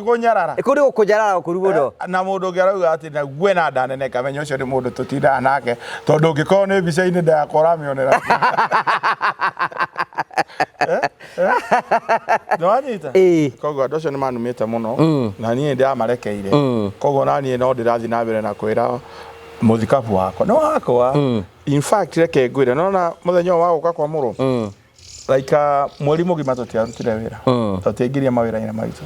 kũnyarara kũrĩ gũkũnyarara kũru mũndũ na mũndũ ũngĩ arauga atĩ na gwe na ndanene kamenya ũcio nĩ mũndũ tũtindaga nake tondũ ũngĩkorwo nĩ mbica-inĩ ndakora mĩonera Nwanyita koguo andũ acio nĩ manumĩte mũno na niĩ ndamarekeire koguo na niĩ no ndĩrathiĩ na mbere na kwĩra mũthikabu wakwa no wakwa in fact reke ngwĩre nona mũthenya wa gũka kwa mũrũ like mweri mugima tutiarutire wira tutiingiria mawira-ini maitu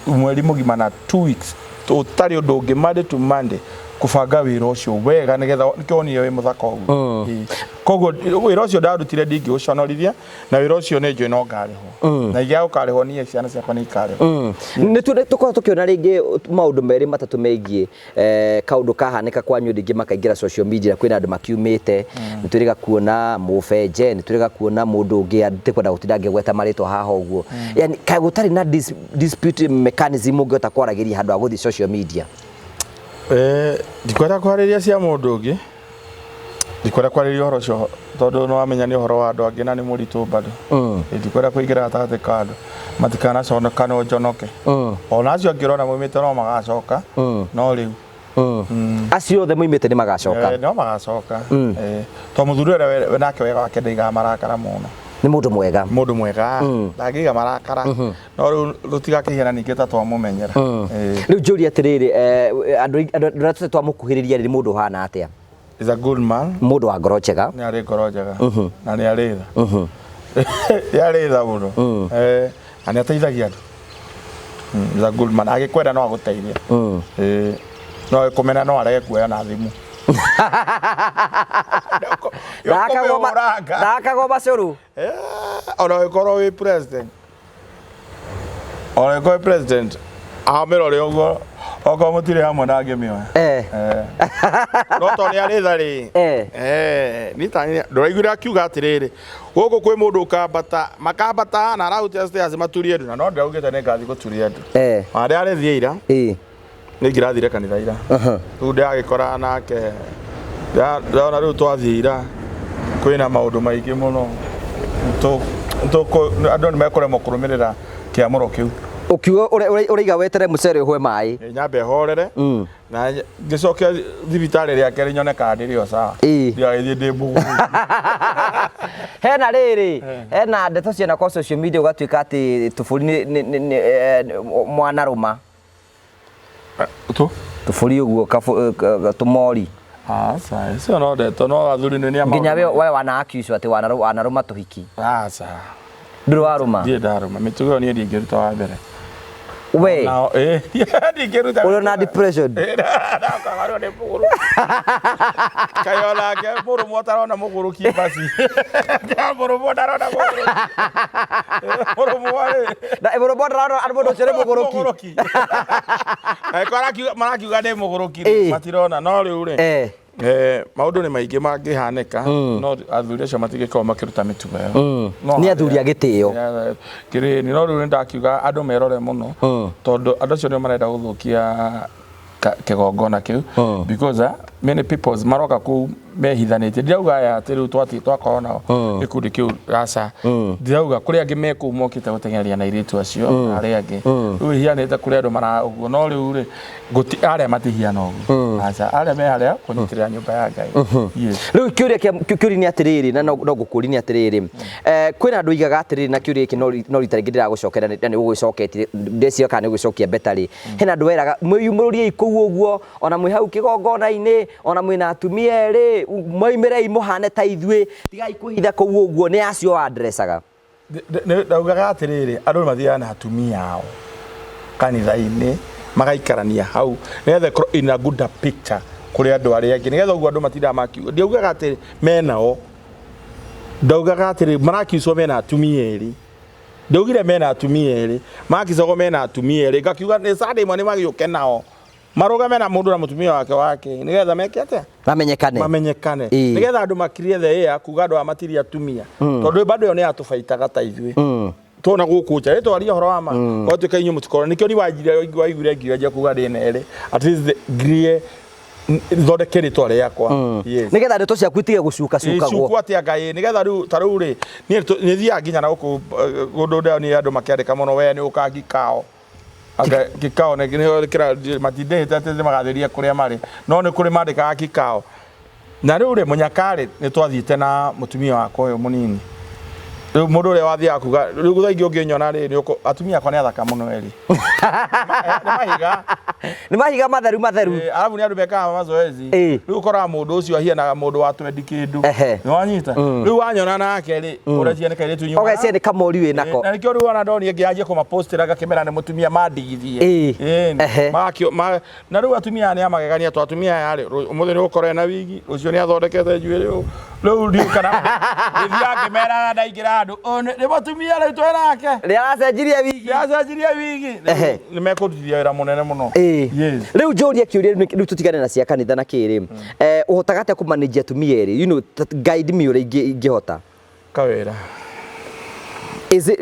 mweri mugima na 2 weeks tutari undu ungi Monday to Monday kubanga wira ucio wega nigetha nikionire wi muthaka uguo koguo wira ucio ndarutire ndingi uconorithia na wira ucio ni njui no ngarihwo na igia ukarihwo nie ciana ciakwa ni ikarihwo ni tukorwo tukiona ringi maundu meri matatu meigie kaundu kahanika kwanyu ringi makaingira social media kwina andu makiumite ni turiga kuona mufenje ni turiga kuona mundu ungi atikwenda gutinda ngegweta maritwa haha uguo yani kai gutari na dispute mechanism ungiota kwaragiria handu aguthi social media ndikwenda kwariria cia mundu ungi ndikwenda kwariria horo cio tondu no amenya ni horo wa andu angi na ni muritu bado ndikwenda kuingira gatagati ka andu matikana conokana onjonoke ona acio angirona moimite no magacoka no riu acio othe moimite ni magacoka no magacoka to muthuri we nake wega wake ndaiga marakara muno ni mundu mwega ndagiga marakara no riu rutigakihiana ningi ta twamumenyera riu njuri atiriri andu ratu twamukuhiriria ri mundu hana atia is a good man mundu wa ngoro njega ni ari ngoro njega na ni ari tha yari tha muno ani ateithagia andu is a good man agikwenda no aguteithia no kumena no arege kuoya na thimu Ndakagoma curu ona gikoro wi president amero ri uguo oko mutire hamwe na ngimioya no to ni ari thari ni tani nduraiguire akiuga atiriri guku kwi mundu ukambata makambata na rauti stairs maturie ndu na no ndaugite ni ngathi guturia ndu ari ari thiira ni ngirathire kanitha ira tu ndagikora nake ndona riu twathira kwina maundu maingi muno andu ni mekuremwo kurumirira kiamuro kiu ukiuga uriga wetere mucere uhwe mai nyambe horere na ngicokia thibitari ria keri nyone kandi rio sawa ndia ndi mbugu hena riri hena ndeto ciana kwa social media ugatuika ati tufuri ni mwanaruma tufuri uguo tumori sa sio no ndeto no athuri ni ama nginya we wana accuse ati wanaruma tuhiki sa nduru waruma ndie ndaruma mitugo ni ndingiruta wa mbere we no ndingiruta uri na depression ndakagaro ne muguru kayola ke muru motarona muguruki basi muru motarona muru mwale na muru motarona arbodo chere muguruki marakiuga ne muguruki matirona no riu ri maundu ni maingi mangihanika no athuri acio matigikoo makiruta mitugo yao ni athuri agitio kiri ni no riu ndakiuga andu merore muno tondu andu acio ni marenda guthukia kigongona kiu because many people maroka ku mehithanĩtie ndirauga aya atĩ rĩu twakorwo nao gĩkundi kĩu aca ndirauga kũrĩ angĩ mekũmokĩte gũteng'eria na airĩtu acio arĩa angĩ rĩu ihianĩte kũrĩ andũ mara ũguo no rĩu rĩ arĩa matihiana ũguo aca arĩa me harĩa kũnyitĩrĩra nyũmba ya Ngai rĩu kĩũria nĩ atĩrĩrĩ na no ngũkũria nĩ atĩrĩrĩ kwĩna andũ igaga atĩrĩrĩ na kĩũria gĩkĩ no rita rĩngĩ ndĩragũcokera na nĩ ũgũcoketie ndĩciria kana nĩ ũgũcokia betarĩ hena andũ weraga mwĩyumũrĩriei kũu ũguo ona mwĩ hau kĩgongona-inĩ ona mwĩna atumia erĩ moimirei muhane ta ithuĩ tigai kuhitha kũu ũguo nĩ acio adressaga ndaugaga atĩrĩrĩ andũ mathiaga na atumia ao kanitha-inĩ magaikarania hau nĩgetha ĩkorwo in a good picture kũrĩ andũ arĩa angĩ nĩgetha ũguo andũ matindaga makiuga ndiaugaga atĩ menao ndaugaga atĩrĩ marakiucwo mena atumia erĩ ndaugire mena atumia erĩ makicagwo mena atumia erĩ ngakiuga nĩ Sunday imwe nĩ magĩũke nao marugame na mundu na mutumia wake nigetha meke atia mamenyekane nigetha andu makirie the ya kuga andu amatiria atumia tondu bado yo ni atubaitaga ta ithui tona guku nja rito aria horo ama otuka inyu mutikoro nikio ni waigure ngira kuga ndi nere at least grie thondeke ritwa riakwa nigetha ndeto ciaku itige gucuka cuka atia Ngai nigetha riu taru ri ni thia nginya na guku gundu ndio ni andu makiandika muno we ni ukangikao aga kikao ne kira matinde tate magatheria kuria mari no ni kuri mandika kikao na riu ri munyakari ni twathiite na mutumia wako uyu munini Riu mundu uria wathia kuga riu guthaingi unginyona ri atumia akwa ni athaka muno eri. Ni mahiga matheru. Alafu ni andu mekaga mazoezi. Riu ukora mundu ucio ahianaga mundu wa 20 kindu. Ni wanyita. Riu wanyona nake ri urecia ni kaire tunyuma. Ogece ni kamori we nako. Na nikio riu ona ndoni ngianjie kuma postera gakimera ni mutumia mandigithie. Makio na riu atumia ni amagegania tu atumia yari umuthi ni ukora na wigi ucio ni athondekete njui riu riu kana githia ngimera ndaingira andu ni mutumia riu twerake ri aracenjirie wigi ni mekutithia wira munene muno. Riu njoria kiuria riu tutigane na cia kanitha na kiri uhotaga atia ku manage atumia eri guide me uria ingihota kawira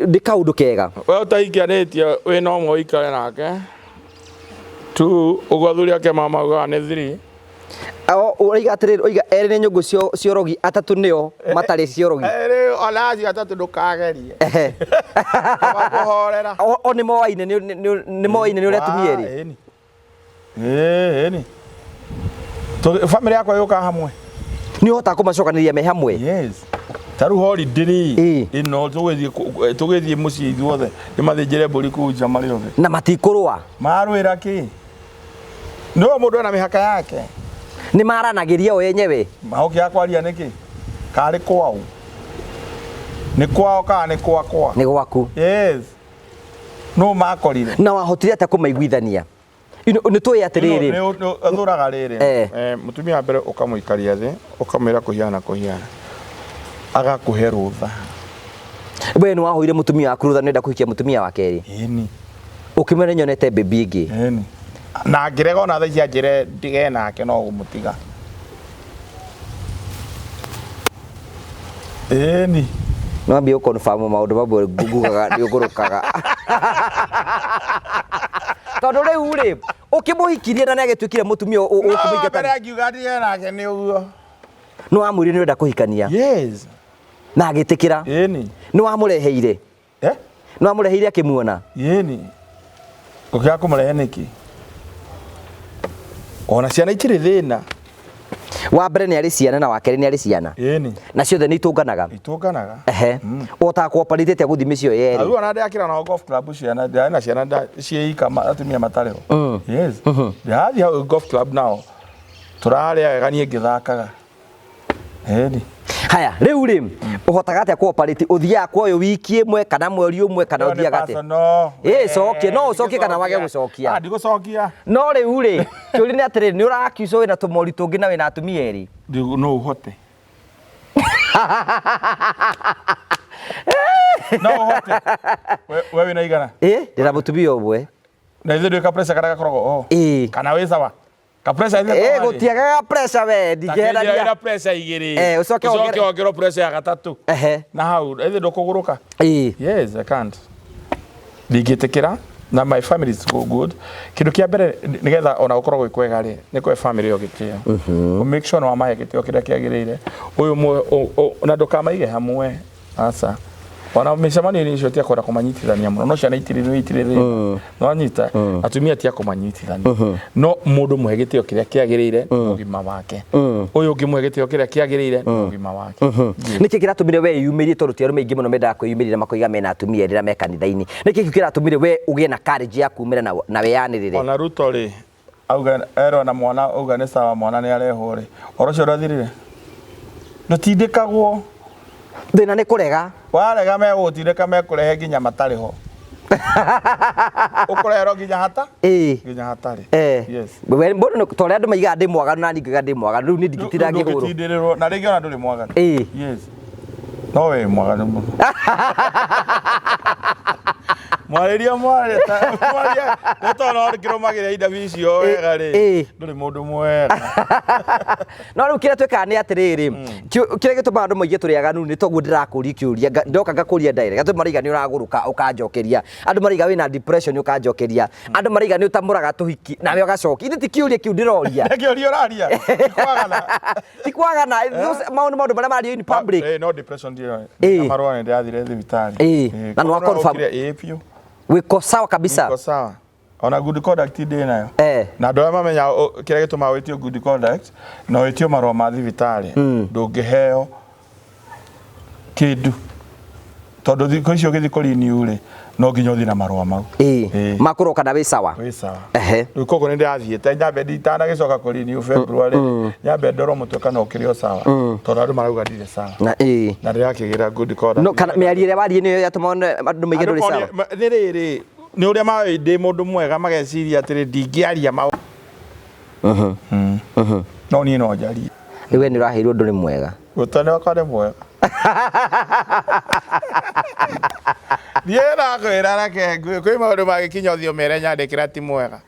ndi kaundu kega we utaingianitie we no mwe ikare nake tu ugwathuri ake mama uga ni 3 oiga atiriri oiga eri ni nyungu ciorogi atatu nio matari ciorogi eri olazi atatu ndukagerie bakuhorera o ni moine ni uria atumia eri ni to family yako yuka hamwe ni hota kumacokaniria me hamwe. Yes taru holiday ino tugithie mucii ithuothe ni mathinjire mburi kuja mari othe na matikurwa marwira ki no mundu ana mihaka yake ni maranagiria o yenyewe mahoki akwaria niki kari kwao ni kwao ka ni kwa ni gwaku. Yes no makorire na wahotire ata kumaiguithania ni tuya atiriri ni athuraga riri mutumia mbere ukamuikaria thi ukamira kuhiana agakuhe rutha we ni wahoire mutumia waku rutha nenda kuhikia mutumia wa keri ini ukimene nyonete baby ingi ini na ngirega ona tha cia njire ndige nake no gumutiga ini no ambie ukonfirm maundu mamwe ngugaga ni ugurukaga tondu riu ri ukimuhikirie na nagituikire mutumia ukumuingata mbere ngiuga ndige nake ni uguo no amuri ni wenda kuhikania. Yes na agitikira ini no amureheire no amureheire akimuona ini ukia kumurehe niki ona ciana itire thina wa mbere ni ari ciana na wa keri ni ari ciana ini na ciothe ni itunganaga ota cooperate tia guthi micio yeri aru ona ndakira na golf club ciana na ciana ciika atumia matariho. Yes ndathi golf club nao turare aganie ngithakaga haya riu ri uhotaga atia cooperate uthia kwa yo wiki imwe kana mweri umwe kana uthiaga ati cokie no ucokie kana wage gucokia ndigucokia no riu ri kiuri ni atiri ni urakiuco wina tumori tungi na wina atumia eri no uhote no uhote we wina igana ndira mutumia umwe na ithe ndika pressure kana gakorogo kana wi sawa ka pressure ile gutiagaga pressure we ndigerania ira pressure igiri ucoke ongero pressure ya gatatu na hau ithe ndukuguruka. Yes I can't ndigitikira na my family is good kindu kia mbere nigetha ona ukorwo kwega ri ni kwe family yo gitio make sure no amahe gitio kiria kiagirire uyu na ndukamaige hamwe asa ona micemani ni cio tia kwenda kumanyitithania muno no ciana itirire no anyita atumia tia kumanyitithania no mundu muhegitio kiria kiagirire ugima wake uyu ngimuhegitio kiria kiagirire ugima wake niki kiratumire we yumirie tondu ti arume ingi muno mendaga kwiyumirira makoiga mena atumia rira me kanitha-ini niki kiratumire we ugie na courage ya kumira na weyanirire ona Ruto ri auga ero na mwana auga ni sawa mwana ni areho ri orocio rathirire ndutindikagwo thina ni kurega warega me gutindika me kurehe nginya matariho ukurehero nginya hata nginya hatari. Yes we mbono tore andu maiga ndi mwaga na ningaga ndi mwaga riu ni ndigitirangie huru ndugitindirirwo na ringi ona nduri mwaga. Yes no we mwaga ni mwariria mwareta mwaria netona orikiro magiria ida vicio wega ri nduri mundu mwega no riu kira tweka ni atiriri kira gituma andu moige turiaganu ni toguo ndirakuri kiuria ndoka ngakuria direct gatu mariga ni uraguruka ukanjokeria andu mariga wina depression ukanjokeria andu mariga ni utamuraga tuhiki nawe ugacoki indi ti kiuria kiu ndiroria kiuria uraria tikwagana maundu maria mari in public no depression ndio marwa ndathire thibitari na no confirm piu wiko sawa kabisa wiko sawa ona good conduct ndi nayo na ndo mamenya kira gituma witio good conduct no witio marwa ma thibitari ndungiheo kindu tondu thikũ icio ũgĩthiĩ kũrenew rĩ no nginya ũthiĩ na marũa mau makũrwo kana wĩ sawa rĩu koguo nĩ ndĩrathiĩte nyambe itanagĩcoka kũrenew February nyambe ndorwo mũtwe kana ũkĩrĩ o sawa tondũ andũ marauga ndirĩ sawa na ndĩrakĩgĩra good conduct no kana mĩario ĩrĩa warie nĩyo yatũma andũ maigĩ ndũrĩ sawa nĩ rĩrĩ nĩ ũrĩa maĩ ndĩ mũndũ mwega mageciria atĩrĩ ndingĩaria maũ no niĩ no njarie we nĩ ũraheirwo ndũrĩ mwega gũtane wakane mwega Niera kwĩra reke kwĩ maũndũ magĩkinya ũthiũ mere nyandĩkĩra ti mwega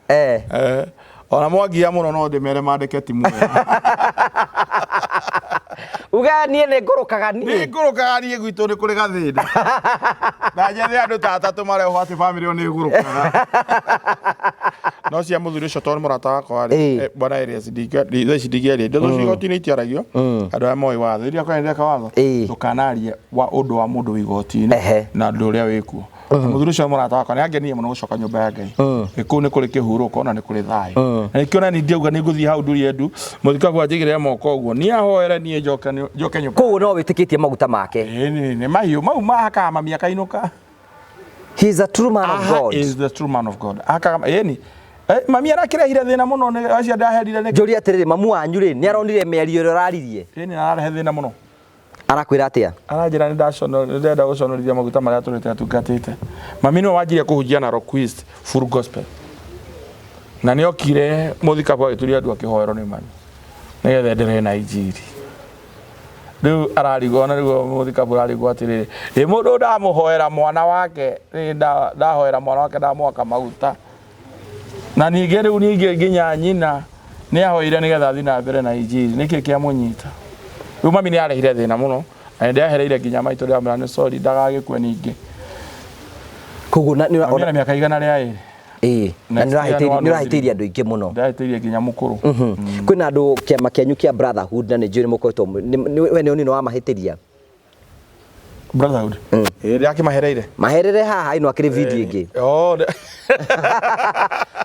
ona mwangia mũno no ndĩmere mandĩke ti mwega uga niĩ nĩ ngũrũkaga niĩ gwitũ nĩ kũrĩ gathĩna na njethe andũ ta atatũ mareho atĩ bamĩrĩ ĩyo nĩ ĩgũrũkaga no cia mũthuri ũcio tondũ mũrata wakwa rĩ bwana Elias ndingĩaria indo icio igoti-inĩ itiaragio andũ aya moĩ watho iria kwendereka watho ndũkanarie wa ũndũ wa mũndũ wĩ igoti-inĩ na andũ ũrĩa wĩkuo mũthuri ũcio mũrata wakwa nĩ angenia mũno gũcoka nyũmba ya Ngai kũu nĩ kũrĩ kĩhurũko na nĩ kũrĩ thayũ na nĩkĩo nani ndiauga nĩ ngũthiĩ hau ndũrie ndu mũthikabu anjigĩrĩre moko ũguo niĩ ahoere niĩ njoke nyũmba kũu no wĩtĩkĩtie maguta make nĩ mahiũ mau mahakaga mami akainũka. He is a true man of God. He is the true man of God. Yani mami arakirehire thina muno ne acia ndaherire ne njuri atiriri mamu wanyu ri ni aronire mĩario ĩrĩa ũraririe ni ararehe thina muno arakwira atia aranjira ni ndacono ndenda guconorithia maguta maria turite atungatite mami no wanjire kuhunjia na Rockquist full gospel na ni okire muthikabu agituria andu akihoero ni mami nigetha ndere na injiri riu ararigona riu muthikabu ararigwo atiriri mundu ndamuhoera mwana wake ndahoera mwana wake ndamwaka maguta na ningĩ rĩu ningĩ nginya nyina nĩ ahoire nĩgetha thiĩ na mbere na injiri nĩkĩ kĩa mũnyita rĩu mami nĩ arehire thĩna mũno na nĩndahereire nginya maitũ rĩa mwana sorry ndagagĩkue ningĩ koguo na ona mĩaka igana rĩa ĩrĩ na nĩũrahĩtĩirie andũ aingĩ mũno ndahĩtĩirie nginya mũkũrũ kwĩna andũ kĩama kĩanyu kĩa Brotherhood na nĩnjũĩ nĩmũkoretwo we nĩ ũnini wamahĩtĩria Brotherhood akĩmahereire maherere haha ino akĩrĩ video ĩngĩ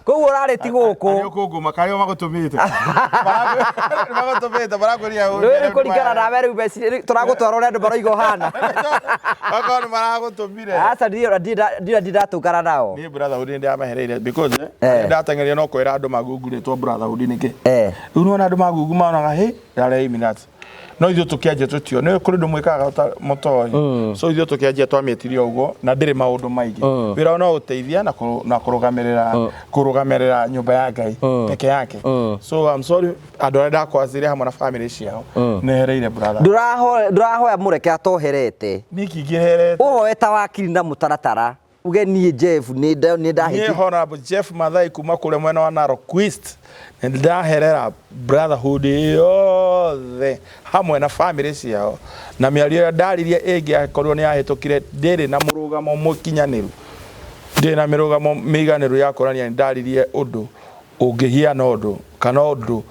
koguo ũrarĩ ti gũkũ gũkũ makarĩo magũtũmĩte barakũria rĩu kũringana nawe rĩu tũragũtwara ũrĩa andũ maroiga ũhana akorwo maragũtũmire aca ndiratũngana nao niĩ Brotherhood nĩndĩamahereire because ndateng'eria no kwĩra andũ magungurĩtwo Brotherhood nĩkĩ rĩu nĩwona andũ magungu maonaga hĩ yarĩ iminati no ithuĩ tũkĩanjia tũtio nĩ kũrĩ ũndũ mwĩkaga mũtoĩ so ithuĩ tũkĩanjia twamĩtirie ũguo na ndĩrĩ maũndũ maingĩ wĩra no ũteithia na kũrũgamĩrĩra nyũmba ya Ngai peke yake so I'm sorry andũ arĩa ndakwazire hamwe na family ciao nehereire brother ndũrahoya mũreke atoherete niki ngĩherete ũhoe ta wakiri na mũtaratara uge niĩ Jeff nĩ ndahĩtie niĩ Honorable Jeff Mathai kuma kũrĩa mwena wa Rockquist ndaherera Brotherhood yothe hamwe na family ciao na mĩario ĩrĩa ndaririe ĩngĩ akorwo nĩ yahĩtũkire ndĩrĩ na mũrũgamo mũkinyanĩru ndĩrĩ na mĩrũgamo mĩiganĩru ya kuonania ndaririe ũndũ ũngĩhiana ũndũ kana ũndũ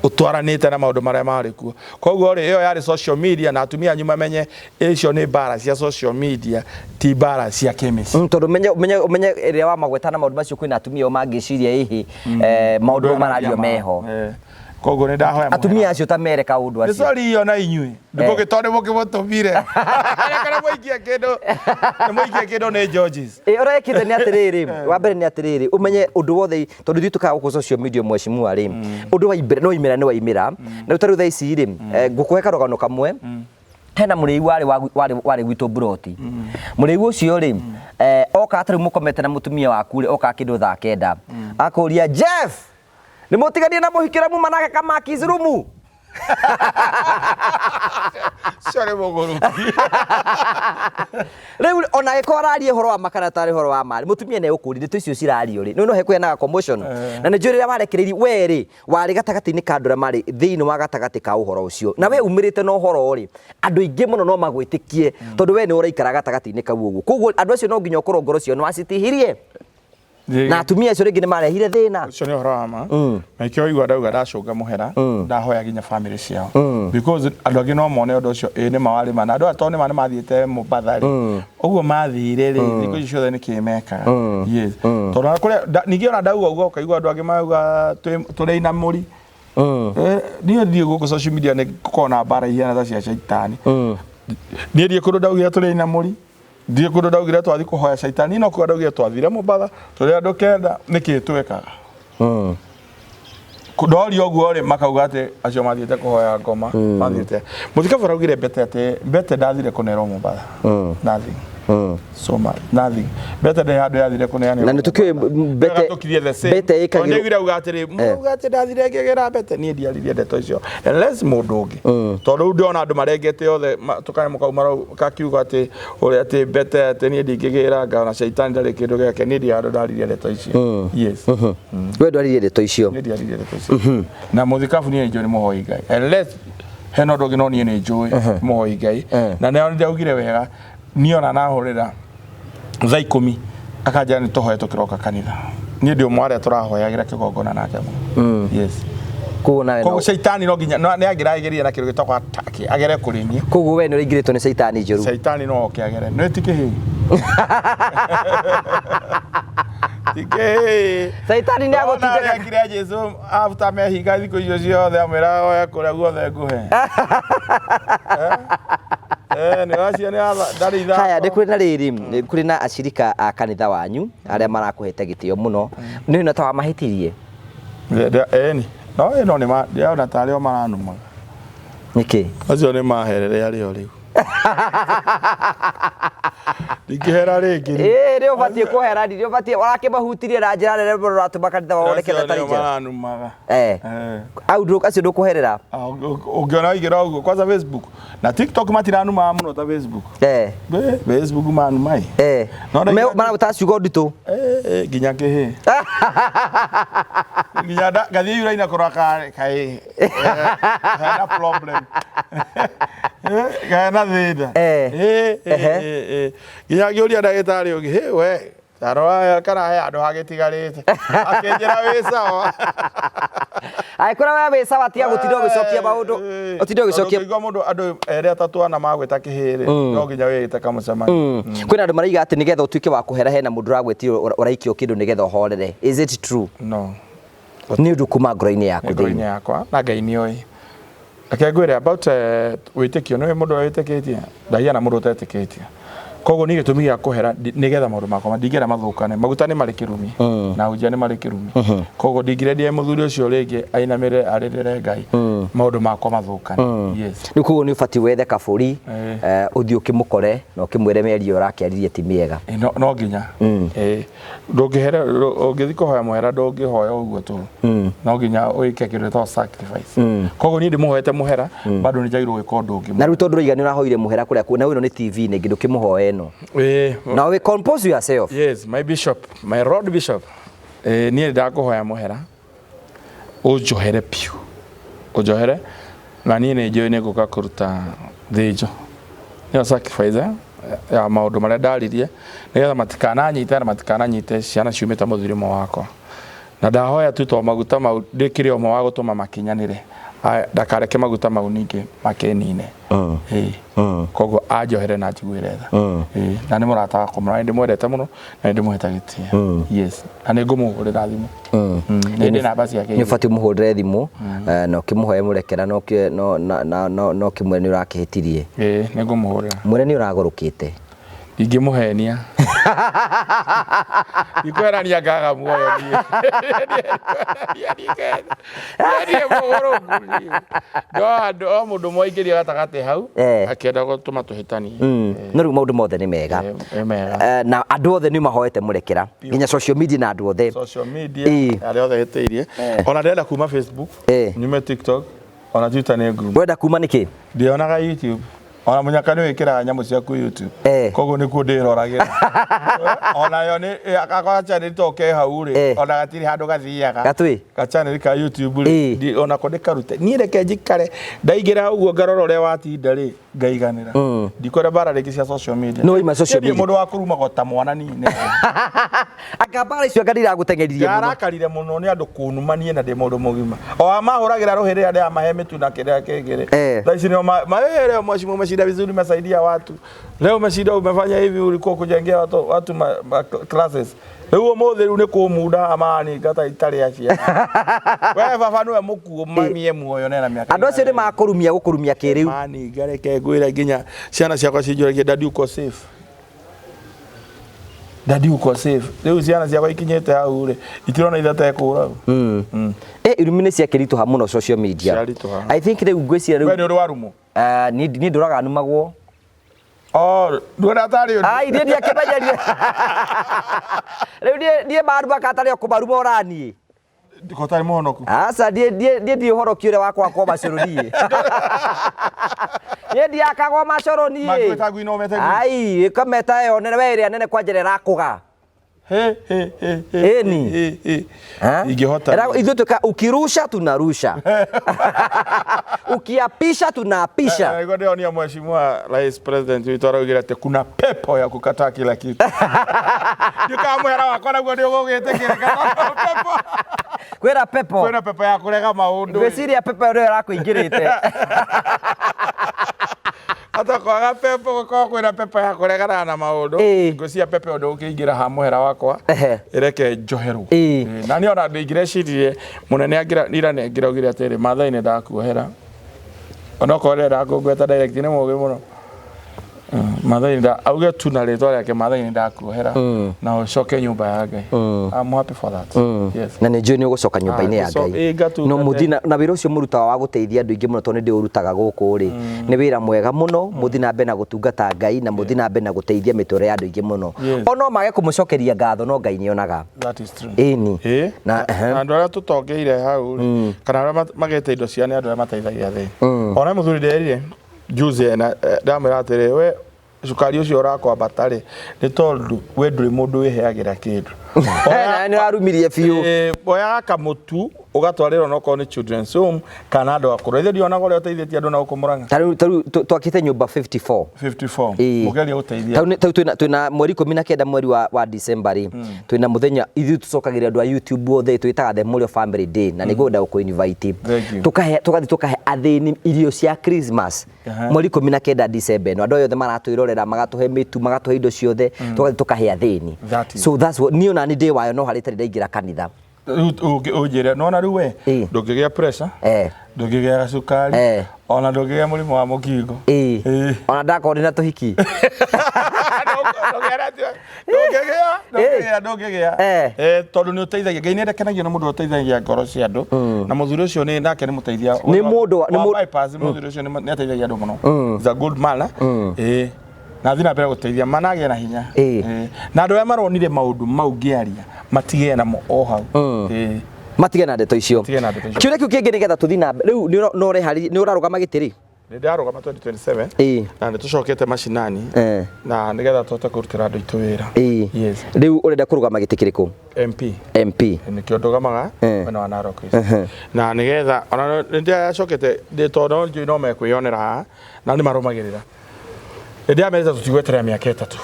utwaranite na maundu maria mari kuo koguo ri iyo yari social media na atumia nyuma menye icio ni bara cia social media ti bara cia chemistry tondu menye iria wa magweta na maundu macio kwina atumia o mangiciria hihi maundu marario meho koguo ni ndahoya atumia acio ta mere kaundu acio sorry iyo na inyui ndugugitone mukimutumire kana mwikie kindu ni Georges urekite ni atiriri wa mbere ni atiriri umenye undu wothe tondu thitu ka ku social media mweshimua ri undu wa imbere no imera ni wa imera na utaru tha ici ri ngukuhe karogano kamwe hena mũrĩu warĩ gwitũ Buroti mũrĩu ũcio rĩ oka atari mukomete na mutumia waku rĩ oka kindu thaa kenda akũria Jeff ni mutiganie na muhikire mu manake kama kizurumu Sorry mogoro Rĩu ona ĩko ararie horo wa makana tarĩ horo wa mari mutumia nĩ ũkũrire tu icio cirario rĩ no hekwe na commotion na nĩ njũrĩra warekereiri we rĩ warĩ gatagati-inĩ ka ndũra marĩ thĩinĩ wa gatagati ka ũhoro ũcio na we umĩrĩte na ũhoro rĩ andũ aingĩ mũno no magwĩtĩkie tondũ we nĩ ũraikara gatagati-inĩ kau ũguo koguo andũ acio no nginya ũkorwo ngoro cio nĩ wacitihirie na atumia acio rĩngĩ nĩ marehire thĩna ucio nĩ ũhoro wa ma na ikĩo igua ndauga ndacũnga mũhera ndahoya nginya family ciao because andũ angĩ no mone ũndũ ũcio nĩ mawarĩ ma na andũ atone ma nĩ mathiĩte Mũbatha ũguo mathire rĩ thikũ icio ciothe nĩ kĩmekaga yes tondũ kũrĩa ningĩ ona ndauga ũguo ũkaigua andũ angĩ mauga tũrĩ na mũri niĩ thiĩ gũkũ social media nĩ kũkorwo na mbara ihana ta cia caitani niĩ thiĩ kũndũ ndauga tũrĩ na mũri Ndiye kundu ndaugire twathi kuhoya shaitani no kwa ndaugire twathire Mombatha turi andu kenda niki twekaga kudorio guo ri makauga ati acio mathiete kuhoya ngoma mathiete muthikabu araugire Mbete ndathire kunero Mombatha nothing so much nothing Mbete de handu yathire kuneana na nitukio Mbete ikagirwo ndigire uga atiri muga ati ndathire ngegera Mbete ni ndiaririe ndeto icio unless mundu ungi tondu ndiona andu marengete othe tukane mukauma kakiuga ati uri ati Mbete ati ni ndingigera ngana shaitani ndari kindu giake ni ndiandu ndaririe ndeto icio yes we ndaririe ndeto icio ni ndiaririe ndeto icio na muthikabu ni njoni muhoi Ngai unless heno ndogi no ni njui muhoi Ngai na neo ndaugire wega niona nahurira thaa 10 akaja ni tohoe tukiroka kanitha ni ndio mware turahoyagira kigongona nake yes kuona shaitani no nginya ni agiraigiria na kiru gitoko ataki agere kurini kugu we ni urigiritwo ni shaitani njuru shaitani no okiagere no tikihi tikihi shaitani ni agotindeka agira Jesu after mehinga thiko icio ciothe amwira oya kuria guothe nguhe ni wacia ni ndari itha haya ndikuri na riri kuri na ashirika a kanitha wanyu aria marakuhete gitio muno ni na tawa mahitirie ni no ni ma ndiona tari o maranuma niki acio ni maherere ari o riu ndikihera ringi rio batie kuhera rio batie warakimahutirie na njira nene muno ratuma kanitha woneke betari maranuma au nduk acio ndukuherera ungiona igira uguo kwanza Facebook na TikTok matiranuma muno ta Facebook Facebook manumai me mara utaciuga nditu nginya kihi nginya gathie yura ina kuraka kai na problem kana thida nginya giuria ndagitari ungi we Taroa kana he andu hagitigarite akenjera wi sawa aikura we wi sawa tia gutindo gicokia maundu utindo gicokia igwa mundu andu eri atatu ana magwita kihiri no nginya wite kamucemani kwina andu maraiga ati nigetha utuike wa kuhera hena mundu ragwetio uraikio kindu nigetha horere is it true no ni ndu kuma ngoro-ini yaku thini yakwa na Ngai ni oi akegwire about witikio no mundu witikitie ndaia na mundu utetikitie kogo ni gitumi ya kuhera nigetha maundu makwa ndingera mathukane maguta ni mari kirumi na unjia ni mari kirumi kogo ndingire die muthuri ucio ringi ainamire aririre Ngai maundu makwa mathukane yes ni kogo ni ubati wethe kaburi uthio kimukore no kimwire meri urakiaririe ti miega no nginya ndungihera ungithi kuhoya muhera ndungihoya uguo tu no nginya uike kindu to sacrifice kogo ni ndimuhoete muhera bado ni jairo gwika ndungi na ruto nduriga ni urahoire muhera kuria na wino ni TV ni ngindu kimuhoe no now we compose yourself yes my bishop my road bishop ni ndakuhoya muhera ujohere piu ujohere na ni njoi ni guka kuruta thijo ni sacrifice ya maundu maria ndaririe nigetha matikananyite ciana ciumite muthurimo wakwa na ndahoya tu to maguta mau ndikire omo wa gutuma makinyanire ndakareke maguta mau ningi makenine kogo ajohere na njiguire tha na ni murata kumra ndi mwendete muno na ndi muhetagitie yes na ni ngumuhurira thimu ndi na basi yake ni fati muhurire thimu no kimuhoye murekera no kimwe ni urakihitirie ni ngumuhurira mwene ni uragurukite ingimuhenia ikwirania ngaga muoyo ni muhoro ndo mundu moingiria gatagati hau akienda gutuma tuhitani no riu maundu mothe ni mega na andu othe ni mahoete murekera nginya social media na andu othe social media ari othe hitiirie ona ndenda kuma Facebook nyume TikTok ona Twitter ni group wenda kuma niki ndionaga YouTube ona munyaka ni wikira nyamu ciaku YouTube kogo ni ku ndiragira ona yo ni akakwa channel toke hau ri ona gatiri handu gathiaga gatwi ka channel ka YouTube ri ona ko ndikarute ni reke njikare ndaigira uguo ngarora ure watinda ri ngaiganira ndikora bara riki cia social media no ima social media mundu wa kuruma gota mwana ni ne akabara icio ngadira gutengeririe muno arakarire muno ni andu kunumanie na ndi mundu mugima o amahuragira ruhiri ande amahe mitu na kiria kigire thaici ni mahere mwashimo umeshinda vizuri umesaidia watu leo umeshinda umefanya hivi ulikuwa kujengea watu classes leo mothe ni kumuda amani gata itari acia wewe baba niwe mukuo mamie muoyo nena miaka andu acio ni makurumia gukurumia kiriu mani gareke gwira nginya ciana ciakwa cinjuragia dadi uko safe Daddy uko safe. Leo ciana ciakwa ikinyete hau ri itirona ithate kura. Illuminate cia kirito ha muno social media. I think rĩu ngwĩciria rĩu. We nĩ ũrĩ warumo? Ni ndũraga numagwo. Ndũra tari ũndũ. Ai ndiye kĩmenyeria. Rĩu ndiye maruba katari okumaruma orani. Ndikotari muhonoku. Asa ndiye uhoroki ure wakwa kwa macuruni. Ndiye akagwa macuruni. Magwĩta gwino mete. Ai kameta yo nene weria nene kwanjerera kuga. Eni. Ingehota. Ithuĩ tuka ukirusha tunarusha. Ukiapisha tunapisha. Niko ndio ni mheshimiwa Rais President wetu araugire ati kuna pepo ya kukataa kila kitu. Ndikamwera wakwa naguo ndio gũgĩtĩkĩra kana pepo. Kwĩna pepo ya kũrega maũndũ. Ngwĩciria pepo ndio ĩrakũingĩrĩte. Hata kwaga pepo kwĩna pepo ya kũregana na maũndũ. Ngwĩciria pepo ũndũ ũkĩingĩra ha mũhera wakwa. Ĩreke njoherwo. Na nĩ ona ndingĩrecirie mũnene ngiraugire atĩrĩ Maathai-inĩ ndakuohera. Ona korera ndakũngweta direct nĩ mũũgĩ mũno. Maathai auge tu na rĩtwa rĩake Maathai ndakuohera na ucoke nyũmba ya Ngai. I'm happy for that. Yes. Na nĩ njũĩ nĩ ũgũcoka nyũmba-inĩ ya Ngai. No muthina na wĩra ũcio mũrutaga wa gũteithia andũ aingĩ mũno tondũ ndĩ ũrutaga gũkũ rĩ. Nĩ wĩra mwega mũno muthina mbe na gũtungata Ngai na muthina mbe na gũteithia mĩtũrĩre ya andũ aingĩ mũno. Ona mage kũmũcokeria ngatho no Ngai nĩ onaga. That is true. Ĩni. Na andũ arĩa tũtongeire hau kana arĩa magete indo cia nĩ andũ arĩa mateithagia thĩ. Ona mũthuri nderire juzi na ndamwĩra atĩrĩ we cukari ucio ũrakwambata rĩ nĩ tondũ we ndũrĩ mũndũ wĩheagĩra kĩndũ. Nĩ warumirie biũ. Oyaga kamũtu ũgatwarĩrwo no korwo nĩ children's home kana andũ akũrũ. Ithe ndionaga ũrĩa ũteithĩtie andũ na gũkũmũranga. Tarĩu twakĩte nyũmba 54. Mũgeria ũteithia. Tarĩu twĩna mweri 19 mweri wa December rĩ. Twĩna mũthenya ithuĩ tũcokagĩrĩra andũ a YouTube othe twĩtaga the Memorial Family Day na nĩguo ndagũkũ invite. Tukathi athĩni irio cia Christmas. Mweri 19 December no andũ othe maratwĩrorera magatũhe mĩtu magatũhe indo ciothe tukathi tukahe athĩni. So that's what niĩ ona nĩ ndĩ wayo no harĩ tarĩ ndaingĩra kanitha. Ujire nona rĩu we ndũngĩgĩa pressure ndũngĩgĩa gacukari ona ndũngĩgĩa mũrimũ wa mũkingo ona ndakorwo na tũhiki ndũngĩgĩa tondũ nĩ ũteithagia Ngai nĩ endekenagia na mũndũ ũteithagia ngoro cia andũ na mũthuri ũcio nĩ nake nĩ mũteithia nĩ mũndũ mũthuri ũcio nĩ ateithagia andũ mũno is a good man na thina mbere gũteithia managĩa na hinya na andũ arĩa maronire maũndũ mau ngĩaria matigĩe namo o hau matige na ndeto icio kĩũria kĩu kĩngĩ nĩgetha tũthi na rĩu nĩ ũrehari nĩ ũrarũgama gĩtĩ-rĩ nĩ ndarũgama 2027 na nĩ tũcokete macinani na nĩgetha tũhote kũrutĩra andũ aitũ wĩra rĩu ũrenda kũrũgama gĩtĩ kĩrĩkũ MP nĩkĩo ndũgamaga mwena wa Narok na nĩgetha ona nĩ ndĩracokete tondũ njũĩ no mekwĩyonera haha na nĩ marũmagĩrĩra nĩ ndĩramerĩte tũtigweterera mĩaka ĩtatũ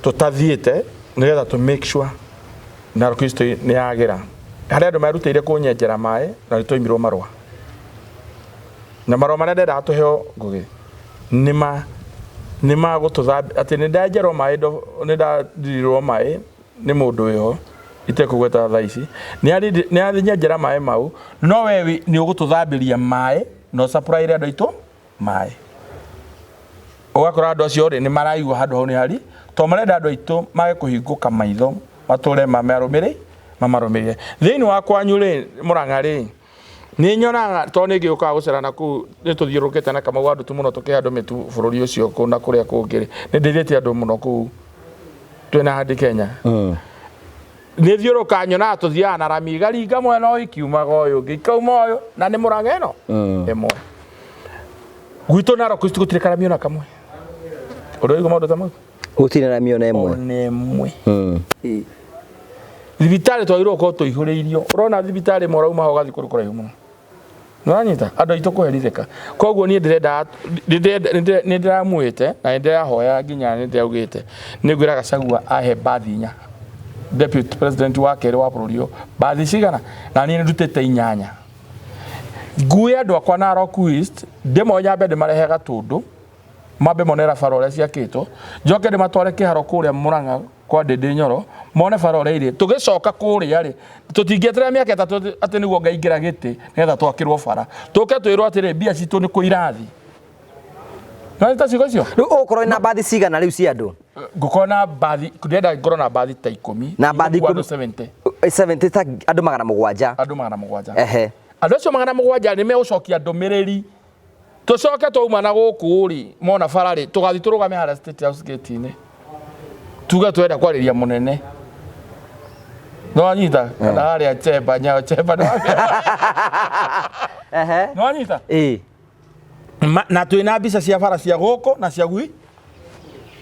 tũtathiĩte nĩgetha tũ make sure Narok East nĩ yagĩra harĩa andũ merutĩire kũnyenjera maĩ na nĩtwoimirwo marũa na marũa marĩa ndendaga tũheo Ngũgĩ nĩ magũtũthambia atĩ nĩ ndenjerwo maĩ nĩ ndandirirwo maĩ nĩ mũndũ wĩho itekũgweta thaa ici nĩ athinyenjera maĩ mau no we nĩ ũgũtũthambĩria maĩ no supply andũ aitũ maĩ ũgakora andũ acio rĩ nĩ maraigua handũ hau nĩ hari to marenda andũ aitũ mage kũhingũka maitho matũre mamarũmĩrĩre thĩinĩ wa kwanyu rĩ Mũrang'a rĩ nĩ nyonaga to nĩ ngĩũkaga gũcerana kũu nĩ tũthiũrũkĩte na Kamau andũ tu mũno tũkĩhe andũ mĩtu bũrũri ũcio kũu na kũrĩa kũngĩ rĩ nĩ ndĩrĩtie andũ mũno kũu twĩna handi Kenya nĩ thiũrũka nyonaga tũthiaga na rami igaringa mwena ũyũ ikiumaga ũyũ ũngĩ ikauma ũyũ na nĩ Mũrang'a ĩno ĩmwe gwitũ Narok East gũtirĩ karami ona kamwe ũrĩa maũndũ ta mau gũtirĩ rami ona ĩmwe thibitarĩ twagĩrĩirwo gũkorwo tũihũrĩirio ũrona thibitarĩ mora uma ho gathi kũrĩ kũraihu mũno nĩwanyita andũ aitũ kũherithĩka koguo niĩ nĩ ndĩramwĩte na nĩ ndĩrahoya nginya nĩ ndĩraugĩte nĩ ngwĩra Gachagua ahe bathi 4 deputy president wa kerĩ wa bũrũri ũyũ bathi cigana na niĩ ndutĩte 8 nguĩ andũ akwa Narok East ndĩmoe nyambe ndĩmarehe Gatũndũ mambe monera bara ũrĩa ciakĩtwo njoke ndĩmatware kĩharo kũrĩa Mũrang'a kwa Ndĩndĩ Nyoro mone bara ũrĩa irĩ tũgĩcoka kũrĩa rĩ tũtingĩeterera mĩaka ĩtatũ atĩ nĩguo ngaingĩra gĩtĩ nĩgetha twakĩrwo bara tũke twĩrwo atĩrĩ mbia citũ nĩ kũ irathi na nĩ ta ciugo icio rĩu ũkorwo na bathi cigana rĩu cia andũ ngukona bathi ndenda ngoro na bathi ta 10 na bathi 70 70 ta andu 700 andu 700 ehe andu acio 700 ni megucokia ndumiriri tucoke twauma na guku ri mona farari tugathi turugame hara State House gate-ini tuga twenda kwariria munene no anyita kana haria chemba nyao chemba ehe no anyita na twina mbica cia bara cia guku na cia gui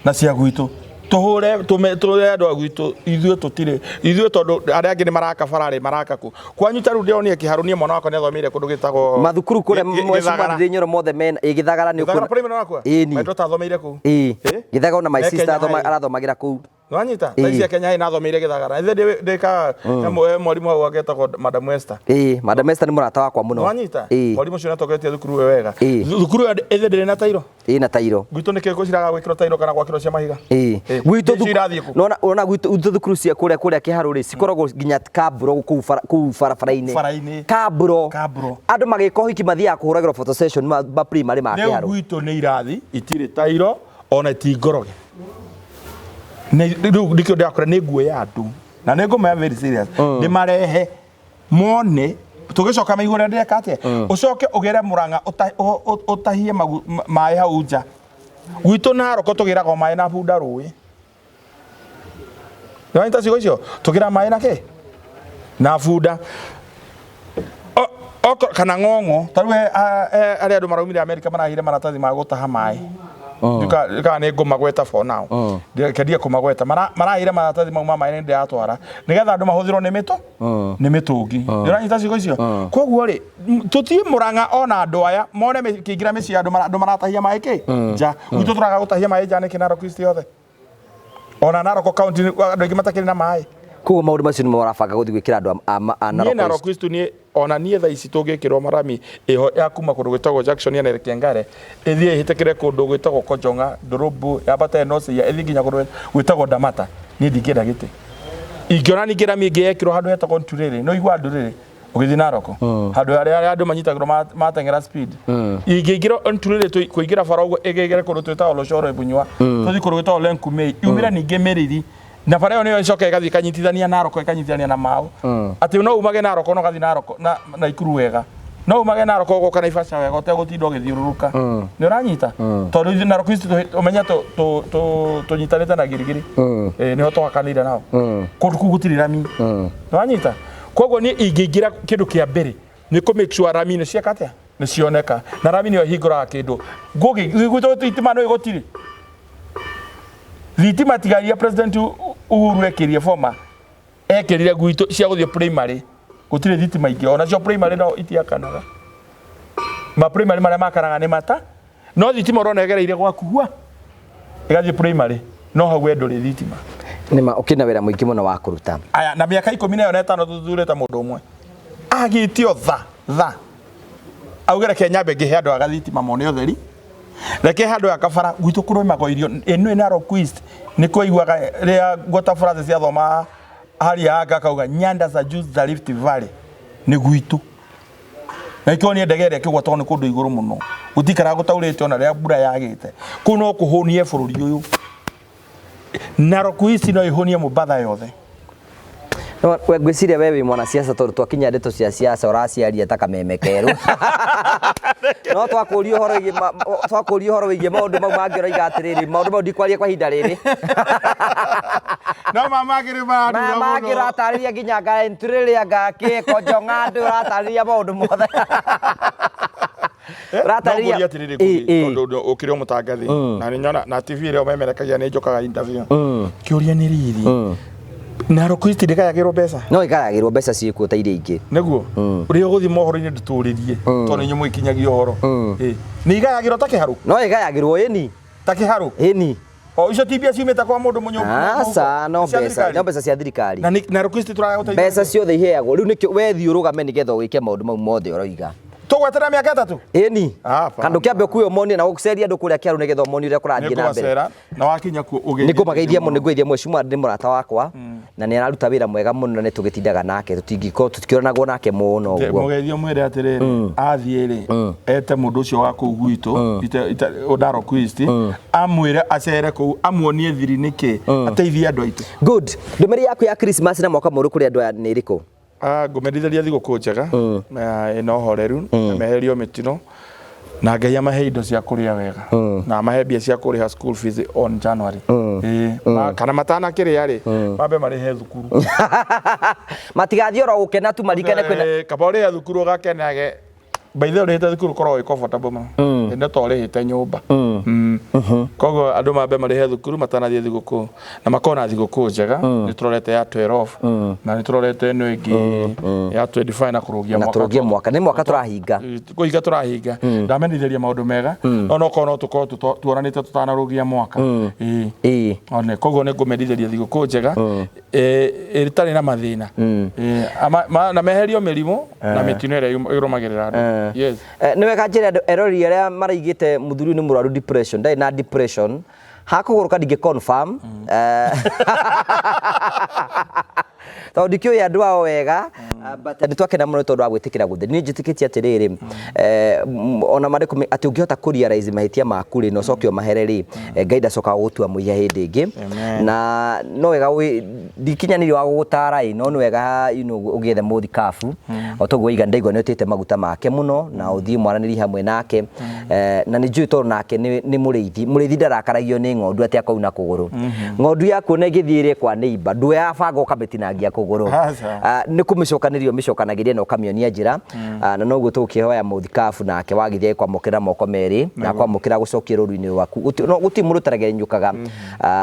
na cia gwitu tuhure tume andu agwitu ithuĩ tutire ithuĩ tondu aria angi ni maraka farari maraka ku kwanyu taru ndionie kiharunie mwana wakwa ni athomeire kundu gitagwo mathukuru kure mwecuma Nyoro mothe mena Githagara ni ukura primary wakwa maitwo tathomeire ku Githagara na my sister arathomagira ku no anyita thaisi ya Kenya ina athomeire Githagara ithe ndika mwarimu wao agetagwo Madam Esther Madam Esther ni murata wakwa muno no anyita mwarimu cio natogetie thukuru wega thukuru ithe ndire na tairo na tairo gwitu ni kiko ciraga gwikiro tairo kana gwakiro cia mahiga gwitu nona gwitu thukuru cia kuria kiharu ri cikoragwo nginya Kaburo ku barabara-ini Kaburo andu magika hiki mathiaga kuhuragirwo photo session ba primary ma kiharu gwitu ni irathi itire tairo ona ti ngoroge ndikio ndakora ni nguo ya andu na ni ngoma very serious ni marehe mone tugicoka maigure ndeka atia ucoke ugere Murang'a utahie mai hau nja gwitu Naroko tugiraga mai na bunda rui no ita cigo icio tugira mai na ke na bunda kana ng'ong'o tarwe aria andu maraumire America marahire maratathi ma gutaha mai Ndika ni ngumagweta for now ndia kumagweta marahire maratathi mauma mai ndi atwara nigetha andu mahuthirwo ni mitungi ndira cigo icio koguo ri tutie Murang'a ona andu aya mone kiingira mici andu maratahia mai ki nja gwitu turaga gutahia mai nja ni Narok East yothe ona Narok county andu ingi matakiri na mai koguo maundu macio ni marabanga guthi gwikira andu a Narok East ni ona nie tha ici tungikirwo marami iho ya kuma kundu gwitagwo Jackson ya Kengare ithie ihitekire kundu gwitagwo Konjonga Ndurumbu yambate Nose ya ithi nginya kundu gwitagwo Ndamata ni ndingira giti ingiona ni ngira mingi yekirwo handu hetagwo Nturiri no igwa Nduriri ugithi Narok handu aria andu manyitagirwo matengera speed ingingirwo Nturiri kuingira bara uguo igigire kundu twitagwo Lochoro Ibunywa tuthi kundu gwitagwo Lenkumei yumira ningi Meriri na bara yo icoka igathi kanyitithania Narok ikanyitithania na Mau ati no umage Narok no gathi Narok na Ikuru wega no umage Narok ugoka na Naivasha wega utegutindo githiururuka ni uranyita tondu ithi Narok East umenya to nyitanite na girigiri ni ho twakanire nao kundu kugutiri rami ni uranyita koguo ni ingingira kindu kia mbere ni ku make sure rami ni ciakatia ni cioneka na rami ni hinguraga kindu ngugi gwitu itima no igotiri thitima tigaria president Uhuru ekirie forma ekirire gwitu cia guthie primary gutire thitima ingi ona cio primary no itiakanaga ma primary maria makaraga ni mata no thitima urona egereire gwakuhua igathie primary no hau enduri thitima nima ukina wira muingi muno wa kuruta aya na miaka 15 tuthurete mundu umwe agitio tha augere Kenya ngihe andu agathitima mone utheri reke handu akabara gwitu kuroimago irio eno Narok East ni kuiguaga ria ngota phrase cia thoma hari anga kauga nyanda za juu za Rift Valley ni gwitu na ikoni ndegere kigwa to ni kundu iguru muno gutikara gutaurite ona ria mbura yagite kuno kuhunie bururi uyu Narok East no ihunie Mombasa yothe we gwiciria wewe mwana siasa tondu twakinya ndeto cia siasa uraciaria ta kameme keru no twakurio horo wigie maundu mau mangiora igatiriri maundu mau ndikwaria kwa hinda riri no magira atariria nginya nga Nturiri ngaki Konjonga ndu ratariria maundu mothe ratariria tondu ukirio mutangathi na ninyona na TV rio memerekagia ni njokaga interview kiuria ni riri Narok East ndikayagirwo mbeca no ikayagirwo mbeca ciikuo ta iria ingi niguo uria guthi mohoro-ini nduturirie tondu nyumu ikinyagia uhoro ni igayagirwo ta kiharu no igayagirwo ini ta kiharu ini o icio tibia ciumite kwa mundu munyumbu no mbeca cia thirikari na Narok East turaga guteithia mbeca ciothe iheagwo riu nikio we thi urugame nigetha wike maundu mau mothe uroiga tugwetera miaka 3 eni kandu kiambe kuyo moni na guceria andu kuria kiaru nigetho moni uria kurathiĩ na mbere na wakinya ku ugeithia nikumageithia muno niguithia mweshimwa ndi murata wakwa na ni araruta wira mwega muno na tugitindaga nake tutikionagwo nake muno uguo mugeithia mwere atiriri athiiri ete mundu ucio wa kuu gwitu Odaro Quest amwire acere kuu amuonie thiri niki ateithia andu aitu good ndumeri yaku ya Christmas na mwaka muru kuri andu ni iriku ngumeritharia thigũkũ njega ĩna ũhoreru na meherio mĩtino na Ngai amahe indo cia kũrĩa wega na amahe mbia cia kũrĩha school fees on January kana matana kĩrĩa rĩ mambe marĩhe thukuru matigathie oro gũkena tu marikane kwĩna kaba ũrĩhe thukuru ũgakenage by the way thukuru korwo comfortable ma ende tole hite nyumba kogo andu mambe marihe thukuru matanathie thigũkũ na makona thigũkũ njega ni turorete ya 12 na ni turorete ino ingi ya 25 na kurugia mwaka ni mwaka turahinga kuhinga turahinga ndamenithiria maundu mega no kono tuko tuoranite tutanarugia mwaka one kogo ni ngumerithiria thigũkũ njega ritari na mathina na meherio mĩrimũ na mĩtino ĩrĩa ĩrũmagĩrĩra andũ yes ni wega njira erori aria maraigite muthuri ni muraru depression ndai na depression hakuguruka dige confirm ndikio ya andu ao wega but nditwakena muno tondu wa gwitikira guthi ni njitikitie atiriri ona mariko ati ungihota kurealize mahitia maku ri no cokio mahereri Ngai ndacoka gutua muiya hindi ingi na no wega ndikinyaniri wa gutara no ni wega ugiethe muthikafu otoguo iga ndaigwa ni utite maguta make muno na uthii mwaraniri hamwe nake na ni njui tondu nake ni muriithi ndarakaragio ni ng'ondu ati akauna kuguru ng'ondu yaku ne githiire kwa neighbor ndu ya banga ukabetinangia kuguru ni kumicokanirio micokanagiria no kamionia njira na no guo tukihoya muthikafu nake wagithie kwa mokira moko meri na kwa mokira gucokia ruruini rwaku guti mundu taragenyukaga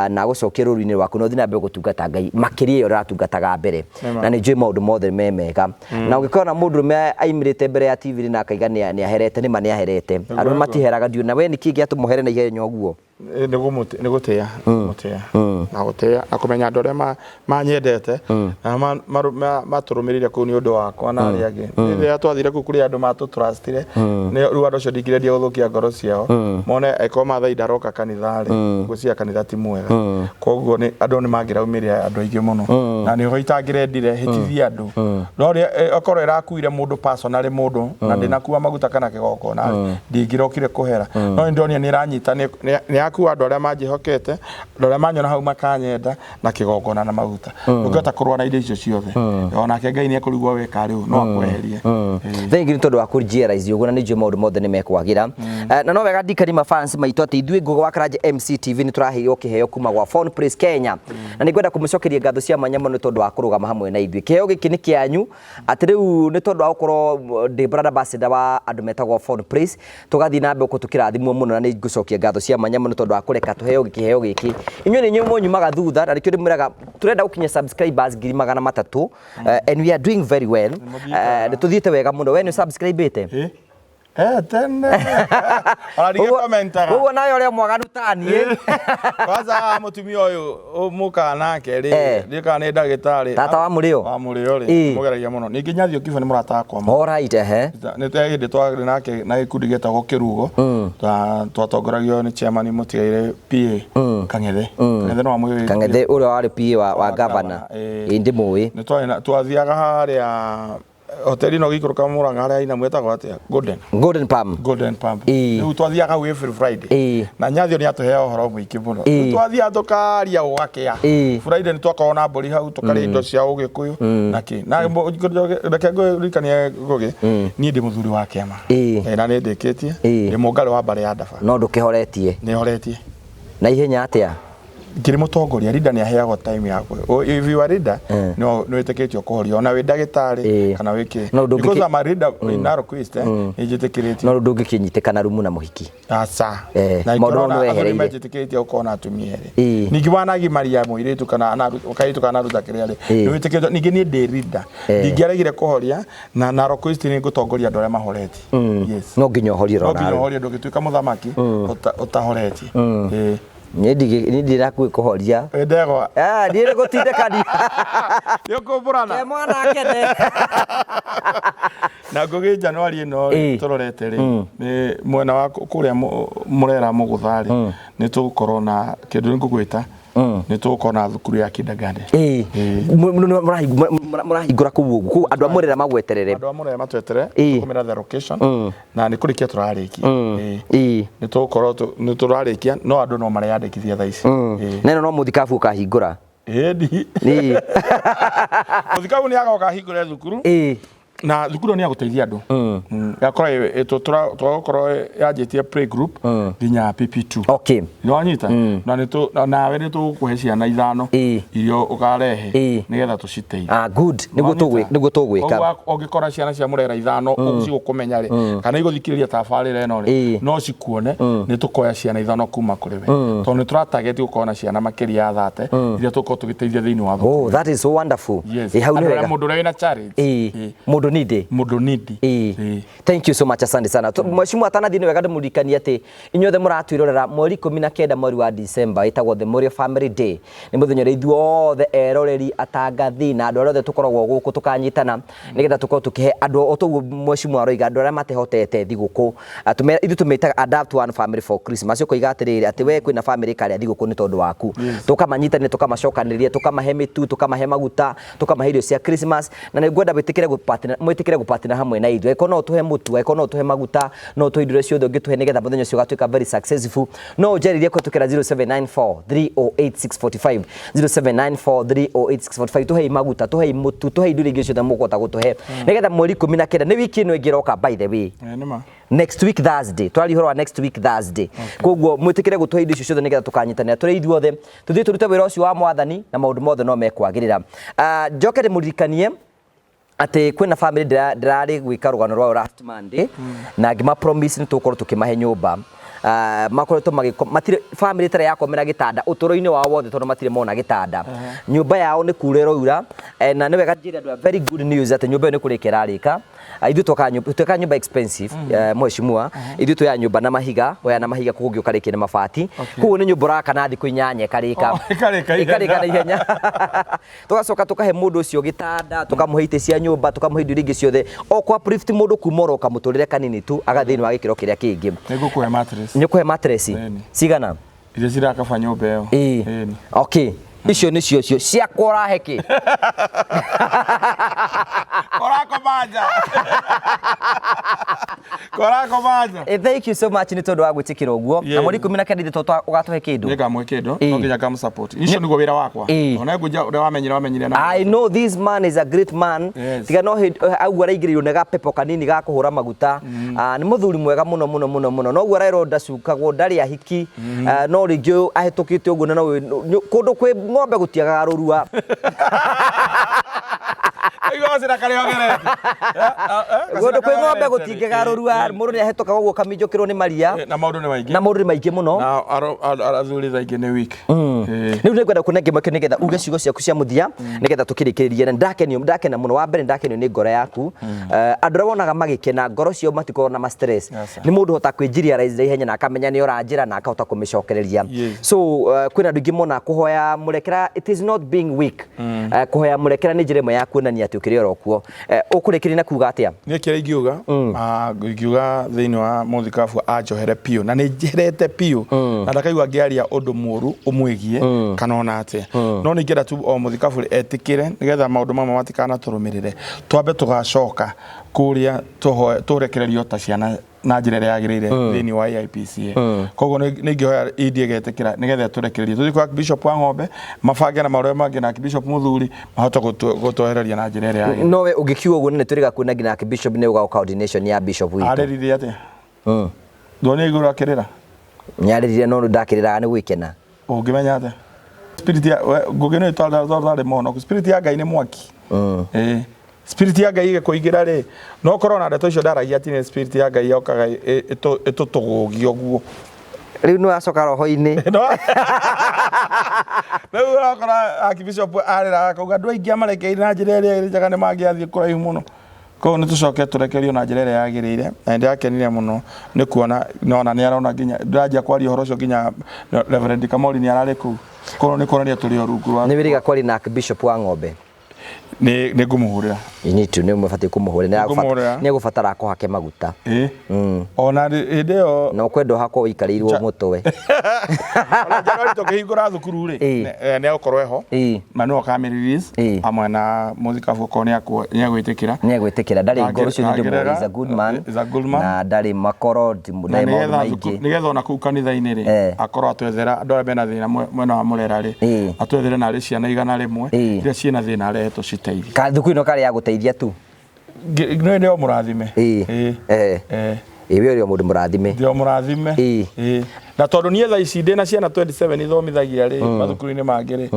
na gucokia ruruini rwaku no thina be gutungata Ngai makiria yo ratungataga mbere na ni njui maundu mothe memega na ugikona mundu me aimirite mbere ya TV na akaiga ni aherete ni mani aherete andu matiheraga ndio na we ni kingi atumuhere na ihenya uguo ni gutia na gutia na kumenya andu aria manyendete na maturumirire ku ni undu wakwa na aria angi ni twathire ku kuri andu matutrustire ni ru andu cio ndingirendie guthukia ngoro ciao mone eko mathai ndaroka kanithari gucia kanitha ti mwega koguo ni andu ni mangiraumiria andu aingi muno na ni ho itangirendire hitithia andu no ri okorwo irakuire mundu personally mundu na ndinakuwa maguta kana kigoko na ndingirokire kuhera no ndonia ni ranyita ni akuwa andu aria manjihokete andu aria manyona hau makanyenda na kigongona na maguta ungihota kurwa na indo icio ciothe ona ke Ngai ni ekurigwo weka riu no akweherie thengi ni tondu wa kurealize uguo na ni njui maundu mothe ni mekwagira na no wega ndikari ma fans maitu ati ithui Ngugi wa Karanja MCTV ni turaheirwo kiheo kuma gwa Phone Praise Kenya na ni ngwenda kumucokeria ngatho cia manyamo ni tondu wa kurugama hamwe na ithui kiheo giki ni kianyu ati riu ni tondu wa gukorwo ndi brother ambassador wa andu metagwo Phone Praise tugathi na mbe kutukirathimwo muno na ni ngucokia ngatho cia manyamo ni tondu wa kureka tuheo kiheo giki inyuĩ nĩ inyuĩ nyumaga thutha na nikio ndimwiraga turenda gukinya subscribers 300,000 and we are doing very well nĩ tuthiĩte wega muno we nĩ subscribe ite tene arige commentaga uguo nayo ria mwaganu tani kwanza mutumia uyu muka nake ri ndika ni ndagitari tata wa murio ri mugeragia muno ningi nyathio kibo ni murata akwa alright ni tege twagire nake na gikundi getagwo Kirugo twatongoragio ni chairman mutigaire PA Kangethe no amwe Kangethe uria wari PA wa governor indi muwi ni twathiaga haria hoteli no gikuruka Murang'a haria ina mwetagwo atia Golden Palm riu twathiaga we every Friday na nyathio ni atuhea uhoro mwiki muno twathia tukaria ugakia Friday ni twakona mburi hau tukari indo cia ugikuyu naki na reke ngurikania Ngugi ni ndi muthuri wa kiama na ni ndikitie ni mungari wa mbare ya Ndaba no ndukihoretie ni horetie na ihenya atia kiri mutongoria leader ni aheagwo time yako if you are leader no iteketio kuhoria ona we ndagitari kana wiki because am a leader in Narok Quest ijitekiriti no ndungikinyitikana rumu na muhiki asa na maundu wehereire ijiteketio ukona atumiere ningi wanagi maria muiritu kana ukaitu kana ruta kiriari no iteketio ningi ni ndi leader ndingiaregire kuhoria na Narok Quest ni gutongoria andu aria mahoreti yes no nginya horia no nginya horia ndugituika muthamaki utahoreti ni ndiraku kuhoria ndego ndire gutindekania yo kuburana ke mwana kene na ngugi Januari no turorete ri ni mwena wa kuria murera muguthari ni tugukorwo na kindu ngugwita ni tukona thukuru ya kindergarten murahingura ku andu amurera magweterere andu amurera matwetere tukumira the location na ni kurikia turarikia ni tukorwo ni turarikia no andu no mareyandikithia thaa ici neno no muthikabu ukahingura ni muthikabu ni agoka hingure thukuru na thukuru ni aguteithia andu yakora twakorwo yanjitie play group nginya PP2 okay no anyita na nawe ni tukuhe ciana ithano irio ukarehe nigetha tuciteithie good niguo tugwika ongikora ciana cia murera ithano cigukumenya ri kana iguthikiriria tabarira eno ri no cikuone ni tukoya ciana ithano kuma kuri we tondu ni turatarget gukona ciana makiria 30 iria tuko tugiteithia thiini wa thukuru that is so wonderful hau ni wega mundu uri na challenge mundu nidi thank you so much asante sana mheshimiwa atanathi ni wega ndimurikania ati inyothe muratwirorera mweri 19 mweri wa December itagwo the Memorial Family Day ni muthenya ithuothe eroreri atangathi na andu othe tukoragwo guku tukanyitana nigetha tukorwo tukihe andu otoguo mheshimiwa roiga andu aria matehotete thiguku ithu tumitaga adapt one family for Christmas uko igatiriri ati we kwina family kari thiguku ni tondu waku tukamanyitana tukamacokaniria tukamahe mitu tukamahe maguta tukamahe irio cia Christmas na ni ngwenda bitikire gupatina hamwe na ithu eko no tuhe mutu eko no tuhe maguta no tuhe indo ciothe ngituhe nigetha muthenya ucio gatuika very successful no njeririe kutukira 0794308645 0794308645 tuhe maguta tuhe mutu tuhe indo ingĩ ciothe mukota gutuhe nigetha mweri 19 ni wiki ino ingiroka by the way next week Thursday twari horo next week Thursday koguo mwitikire gutuhe indo ciothe nigetha tukanyitana turi ithuothe tuthie turute wira ucio wa mwathani na maundu mothe no mekwagirira njokere muririkanie ate kwina family ndirari gwika rugano rwa last Monday na ngima promise ni tukorwo tukimahe nyumba makoretwo matire family tare yakomera gitanda uturo-ini wao wothe tondu matire mona gitanda nyumba yao ni kurero ura na ni wega njira andu very good news ate nyumba ni kurikira rika ithu toka nyumba expensive mheshimiwa ithu to ya nyumba na mahiga oya na mahiga kugio karike na mabati kuo ni nyumba raka na thiku inyanya karika na ihenya tugacoka tukahe mundu ucio gitanda tukamuhe ite cia nyumba tukamuhe indo ingi ciothe o kwa uplift mundu kumoro kamuturire kanini tu agathini wa gikiro kiria kingi nigukuhe mattress nikuhe mattress cigana iria cirakaba nyumba iyo okay icio ni cio cia kora heki korako banja thank you so much ni tondu wa gwitikira uguo na mweri 19 toto ugatuhe kindu nikamwe kindu no nginya kam support icio niguo wira wakwa ona nguja uri wamenyire na I know this man is a great man tiga no au araigiririo nega pepo kanini ga kuhura maguta ni muthuri mwega muno no gwa rairo ndacukagwo ndari ahiki no ringio ahetukite uguo no kundu kwi ng'ombe gutiagaga rurua igosira kare ogerete kundu kwi ng'ombe gutingega rurua mundu ni ahetoka uguo kaminjukirwo ni maria na maundu ni maingi muno na arathuri thaingi ni week riu ni gwenda kunenge make nigetha uge ciugo ciaku cia muthia nigetha tukirikiririe na ndakena muno wa mbere ndakenio ni ngoro yaku andu rawonaga magikena ngoro cio matiko na stress ni mundu hota kwijiria rise ihenya na akamenya ni oranjira na akahota kumicokereria so kwina andu ingi mona kuhoya murekera it is not being weak kuhoya murekera ni njira imwe ya kuonania ati ukiri orokuo ukurikiria na kuga atia ni kira ingiuga ngiuga thiini wa muthikabu anjohere pio na ni njerete pio na ndakaigua ngiaria undu muru umwigie kana ona atia no ni ngira tu o muthikabu etikire nigetha maundu mamwe matikana turumirire twambe tugacoka kuria turekererio ta ciana na njira ria yagirire thiini wa IPCA koguo ni ngihoya indie getikira nigetha turekererie tuthi kwa Bishop wa Ng'ombe mabange na maroe mangi na Bishop Muthuri mahota gutohereria na njira ria no we ungikiwa uguo ni turiga kuna ngina Bishop ni uga coordination ya Bishop witu arerire atia ndone iguru akirira nyarire no ndakirira ni gwikena ungimenya atia spirit ya ngugeno itwara mono spirit ya Ngai ni mwaki spirit ya Ngai ikuingira ri no corona ndeto icio ndaragia ati spirit ya Ngai yokaga itutugugia uguo riu no acoka roho-ini riu akora Bishop arira akauga ndu aingi amarekeire na njira iria njaga ni mangiathie kuraihu muno ko ni tucoke turekerio na njira iria yagirire na ndiakenire muno ni kuona nona ni arona nginya ndaja kwaria horo cio nginya Reverend Kamori ni arari ku ko ni kuonania turi rungu wa ni wiriga kwari na Bishop wa Ng'ombe nĩ ngũmũhũrĩra nĩ mũbatiĩ kũmũhũrĩra nĩ egũbatara kũhake maguta ona hĩndĩ ĩyo no kwenda hakwo ũikarĩirwo mũtwe ona Januari tũkĩhingũra thukuru rĩ nĩ egũkorwo eho na no akamĩ-release hamwe na mũthikabu ko nĩ egwĩtĩkĩra ndarĩ ngoro cio nĩ is a good man na ndarĩ makoro ndarĩ maũndũ maingĩ nĩgetha ona kũu kanitha-inĩ rĩ akorwo atwethera andũ arĩa mena thĩna mwena wa Mũrera rĩ atwethere narĩ ciana 100 iria ciĩna thĩna arehe tũciteithie ka thukuru ĩno karĩ ya gũteithia tu nĩ mũrathime Ewe uri mũndũ mũrathime. Ndio mũrathime. Na tondũ niĩ thaa ici ndĩ na ciana 27 ithomithagia rĩ mathukuru-inĩ mangĩ rĩ.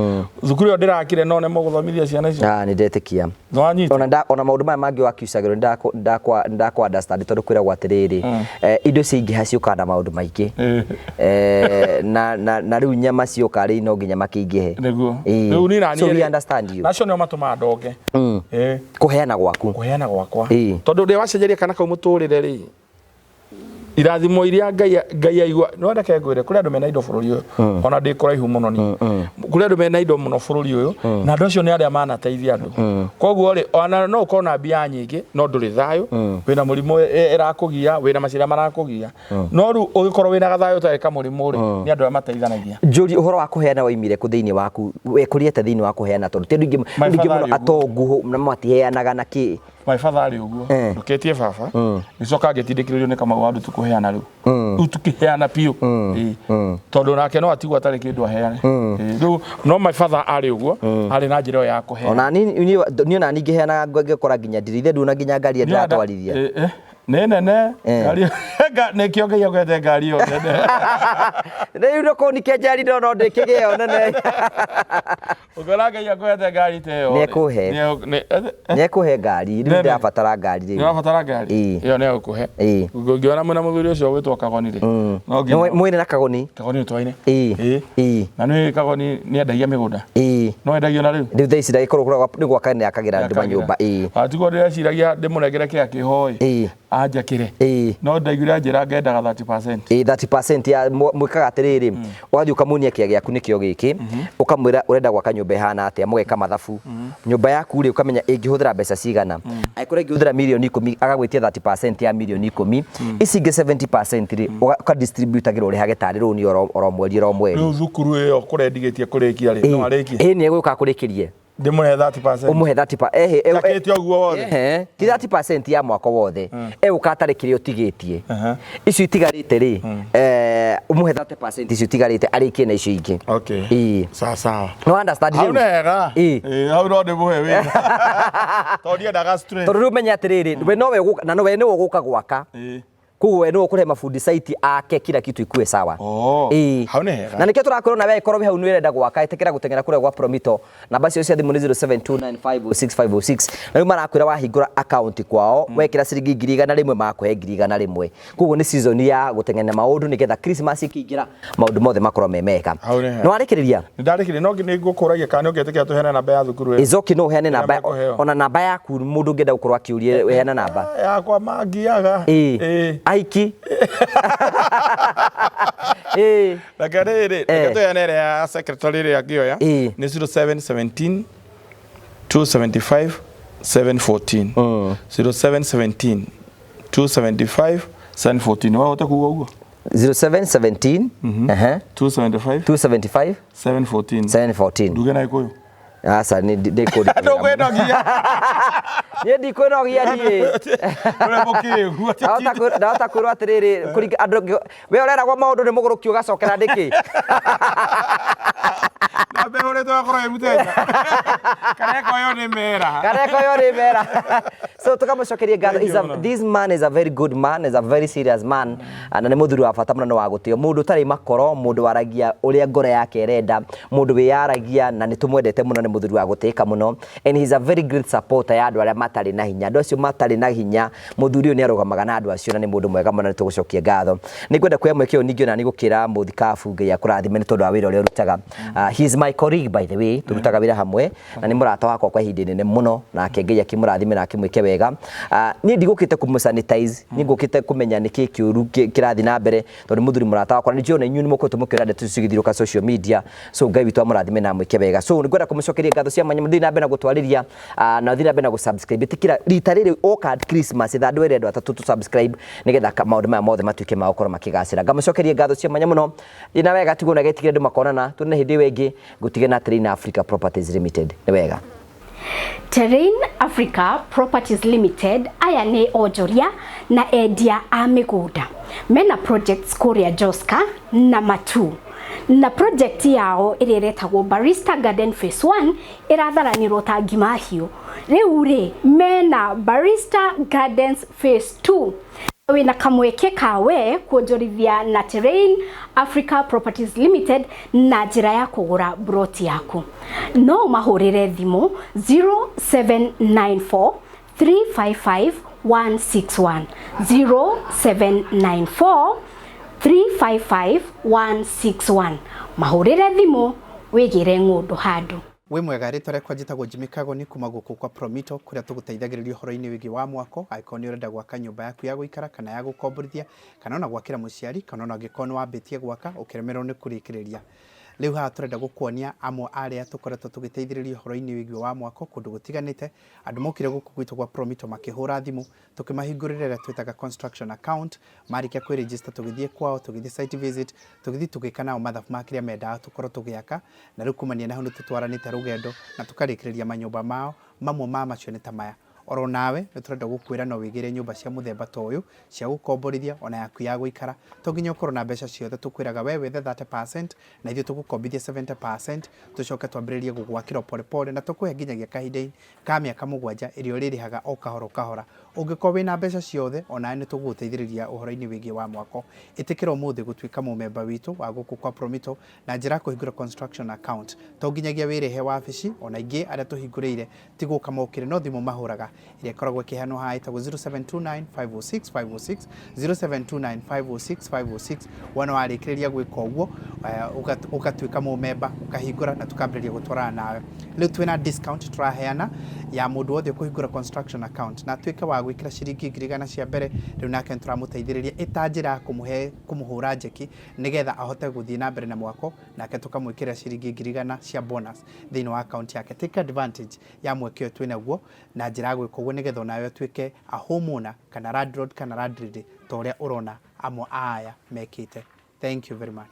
Thukuru ĩyo ndĩrakire no nĩ mũgũthomithia ciana icio. Nĩ ndetĩkia. Ona maũndũ maya mangĩ wakiucagĩrwo ndakwa understand tondũ kwĩragwo atĩrĩrĩ indo cingĩha ciũkaga na maũndũ maingĩ. Na rĩu nyama ciũka rĩ no nginya makĩingĩhe. Nĩguo. Rĩu ni nani. So we understand you. Nacio nĩo matũmaga ndonge. Kũheana gwaku. Kũheana gwakwa. Tondũ ndĩ wacenjeria kana kau mũtũrĩre rĩ. Irathimo iria Ngai aigua no ndake ngwire kuri andu mena indo bururi uyu ona ndi kuraihu muno ni kuri andu mena indo muno bururi uyu na andu acio ni aria manateithia andu koguo ri ona no ukorwo na mbia nyingi no nduri thayo wina murimu irakugia wina macira marakugia no ru ugikorwo wina gathayo ta eka murimu ri ni andu amateithanagia njuri uhoro wa kuheana waimire ku thiini waku wekuriete thiini wa kuheana tondu ti ndu ingi muno atongu na matiheanaga na ki my father ari uguo nduketie baba nicoka ngitindikiririo ni kama wandu tukuheana riu tukiheana piu tondu nake no atigwa atari kindu aheane riu no my father ari uguo ari na njira ya kuheana ona ni ona ningiheana ngekora nginya ndirithe nduna nginya ngari ndiratwarithia nene ngari ne kioge yogete ngari yo nene riu ndoko ni kenjari no ndikigeo nene ugoraga yakwete ngari teo nekuhe ngari riu ndabatara ngari riu ndabatara ngari iyo ne ukuhe ngiona mwana muthuri ucio gwitwo Kagoni ri no mwene na Kagoni twaine na ni Kagoni ni endagia migunda no endagio na riu riu thaici ndaikorwo kuragwa ni gwakane akagira nduma nyumba atiko ndĩreciragia ndĩmũnengere kĩa kĩhoi anjakire no ndaigire njĩra ngendaga 30%. 30% ya mwikaga atiriri wathi ukamunia kia gĩaku nikio gĩkĩ ukamwira urenda gwaka nyumba ihana atia mugeka mathabu nyumba yaku ri ukamenya ingĩhũthĩra mbeca cigana aikore ingĩhũthĩra milioni 10 agagwitia 30% ya milioni 10 ici ingĩ 70% ri uka distribute agĩrwo ri hagetari rũni oro mweri rĩu thukuru ĩyo kũrendigĩtie kũrĩkia ri no arĩkie ni egũka kũrĩkĩrie ndimũhe 30%. Umuhe 30%. Takĩtie ũguo wothe. Ti 30% ya mwako wothe. Ũka atarĩkĩre ũtigĩtie. Icio itigarĩte rĩ. Umuhe 30% icio itigarĩte arĩkie na icio ingĩ. Okay. Sawa. No understand you. Hau nega. Hau no ndĩmũhe wĩra. Tondũ ndaga stress. Tondũ menya atĩrĩrĩ, we no we na no we nĩ ũgũka gwaka. Kuwe no ukure mafundi site ake kila kitu ikue sawa. Hau nega. Na nikio turakorwo na we ikoro hau ni urenda gwaka itekera gutengera kure gwa Promito namba cio cia thimu ni 0729506506 na riu marakwira wahingura account kwao wekira ciringi 100 makũhe 100 kuguo ni season ya gutengena maundu nigetha Christmas ikiingira maundu mothe makorwo memeka no arikiriria ni ndarikire no ngi ngukuragia kana ungetekera tuheana namba ya thukuru izoki no uheane namba ona namba yaku mundu ngenda gukorwo akiurie uheana namba yakwa mangiaga aiki Lakarere tuheane ya secretary ya Gioya ni 0717 275 714 0717 275 714 wao utakuwa huko 0717 275 714 nduge na ikoyo asa ni dekodi nduge ndogia ni ndikonogia nie ule mukiu ndata kwirwo atiriri kuri andu we urera gwa maundu ni mugurukio gacokera ndiki na behore to akoro emutenda kareko yo ni mera so tukamucokeria ngatho this man is a very good man, is a very serious man na ni muthuri wa bata muno wa gutio mundu tari makoro mundu waragia uria ngoro yake erenda mundu wiyaragia na ni tumwendete muno ni muthuri wa gutika muno and he is a very great supporter ya andu aria matari na hinya andu acio matari na hinya muthuri uyu ni arugamaga na andu acio na ni mundu mwega muno ni tugucokia ngatho ni kwenda kuya mwekeo ningio na ni gukira muthikabu Ngai akurathime ni tondu wa wira uria urutaga he is my colleague colleague by the way turutaga wira hamwe na ni murata wakwa kwa ihinda inene muno nake Ngai akimurathime na akimwike wega ni ndigukite kumusanitize ni ngukite kumenya niki kiuru kirathi na mbere tondu muthuri murata wakwa ni jiona inyu ni mukoto mukira ndetu cigithiruka social media so Ngai witu amurathime na amwike wega so ngwenda kumucokeria ngatho cia manya muthina mbere na gutwariria na thina mbere na gusubscribe tikira rita riri o card Christmas thandu ere andu atatu subscribe nigetha maundu maya mothe matuike ma gukora makigacira ngamucokeria ngatho cia manya muno ina wega tigona getigire ndu makonana tune hindi wengi gutige na Terrain Africa Properties Limited ni wega Terrain Africa Properties Limited aya ni onjoria na endia a migunda mena projects kuria Joska na Matu na project yao iretagwo Barista Garden Phase 1 iratharanirwo ta Gimahiu riu ri mena Barista Gardens Phase 2 wina kamweke kawe kuonjorithia na Terrain Africa Properties Limited na njira ya kugura broti yaku no mahurire thimu 0794 355 161 0794 355 161 mahurire thimu wigire ngundu handu we mwega ritwa rekwa njitagwo Jimmy Kagoni kuma guku kwa Promito kuria tuguteithagiriria horo-ini wigi wa mwako angĩkorwo ni urenda gwaka nyumba yaku ya guikara kana ya gukomborithia kana ona gwakira muciari kana ona angĩkorwo ni wambitie gwaka ukiremerwo ni kurikiriria riu haha turenda gukuonia amwe aria tukoretwo tugiteithiriria horo-ini wigi wa mwako kundu gutiganite andu mokire guku gwitu kwa Promito makihura thimu tukimahingurira ria twitaga construction account marikia kwi register tugithie kwao tugithie site visit tugithie tugikana o mathabu makiria menda tukorwo tugiaka na riu kumania naho nitutwaranite rugendo na tukarikiriria manyumba mao mamwe ma macio ni ta maya oro nawe niturenda gukwira no wigire nyumba cia muthemba ta uyu cia gukomborithia ona yaku ya guikara to nginya ukorwo na mbeca ciothe tukwiraga we wethe 30% na ithio tugukombithia 70% tucoke twambiririe gugwakira pole pole na tukuhe nginyagia kahinda ka miaka 7 irio ririhaga o kahora ungikorwo wina mbeca ciothe ona ni tuguteithiriria uhoro-ini wigi wa mwako itikira umuthi gutwika mumemba witu wa guku kwa Promito na njira kuhingura construction account to nginyagia wirihe wabici ona ingi aria tuhinguriire tiguka mokire no thimu mahuraga iria koragwo kihano ha itago 0729 506 506 0729 506 506 wana warikiriria gwika uguo ugatwika mumemba ukahingura na tukambiriria gutwarana nawe riu twina discount turaheana ya mundu wothe kuhingura construction account na twike wa gwikira ciringi 100 cia mbere riu nake turamuteithiriria itanjira kumuhura njeki nigetha ahote guthii na mbere na mwako nake tukamwikira ciringi 100 cia bonus thini wa account yake take advantage ya mwekio twina guo na njira gwika uguo nigetha nawe twike a homeowner kana landlord kana landlady toria urona amwe aya mekite. Thank you very much.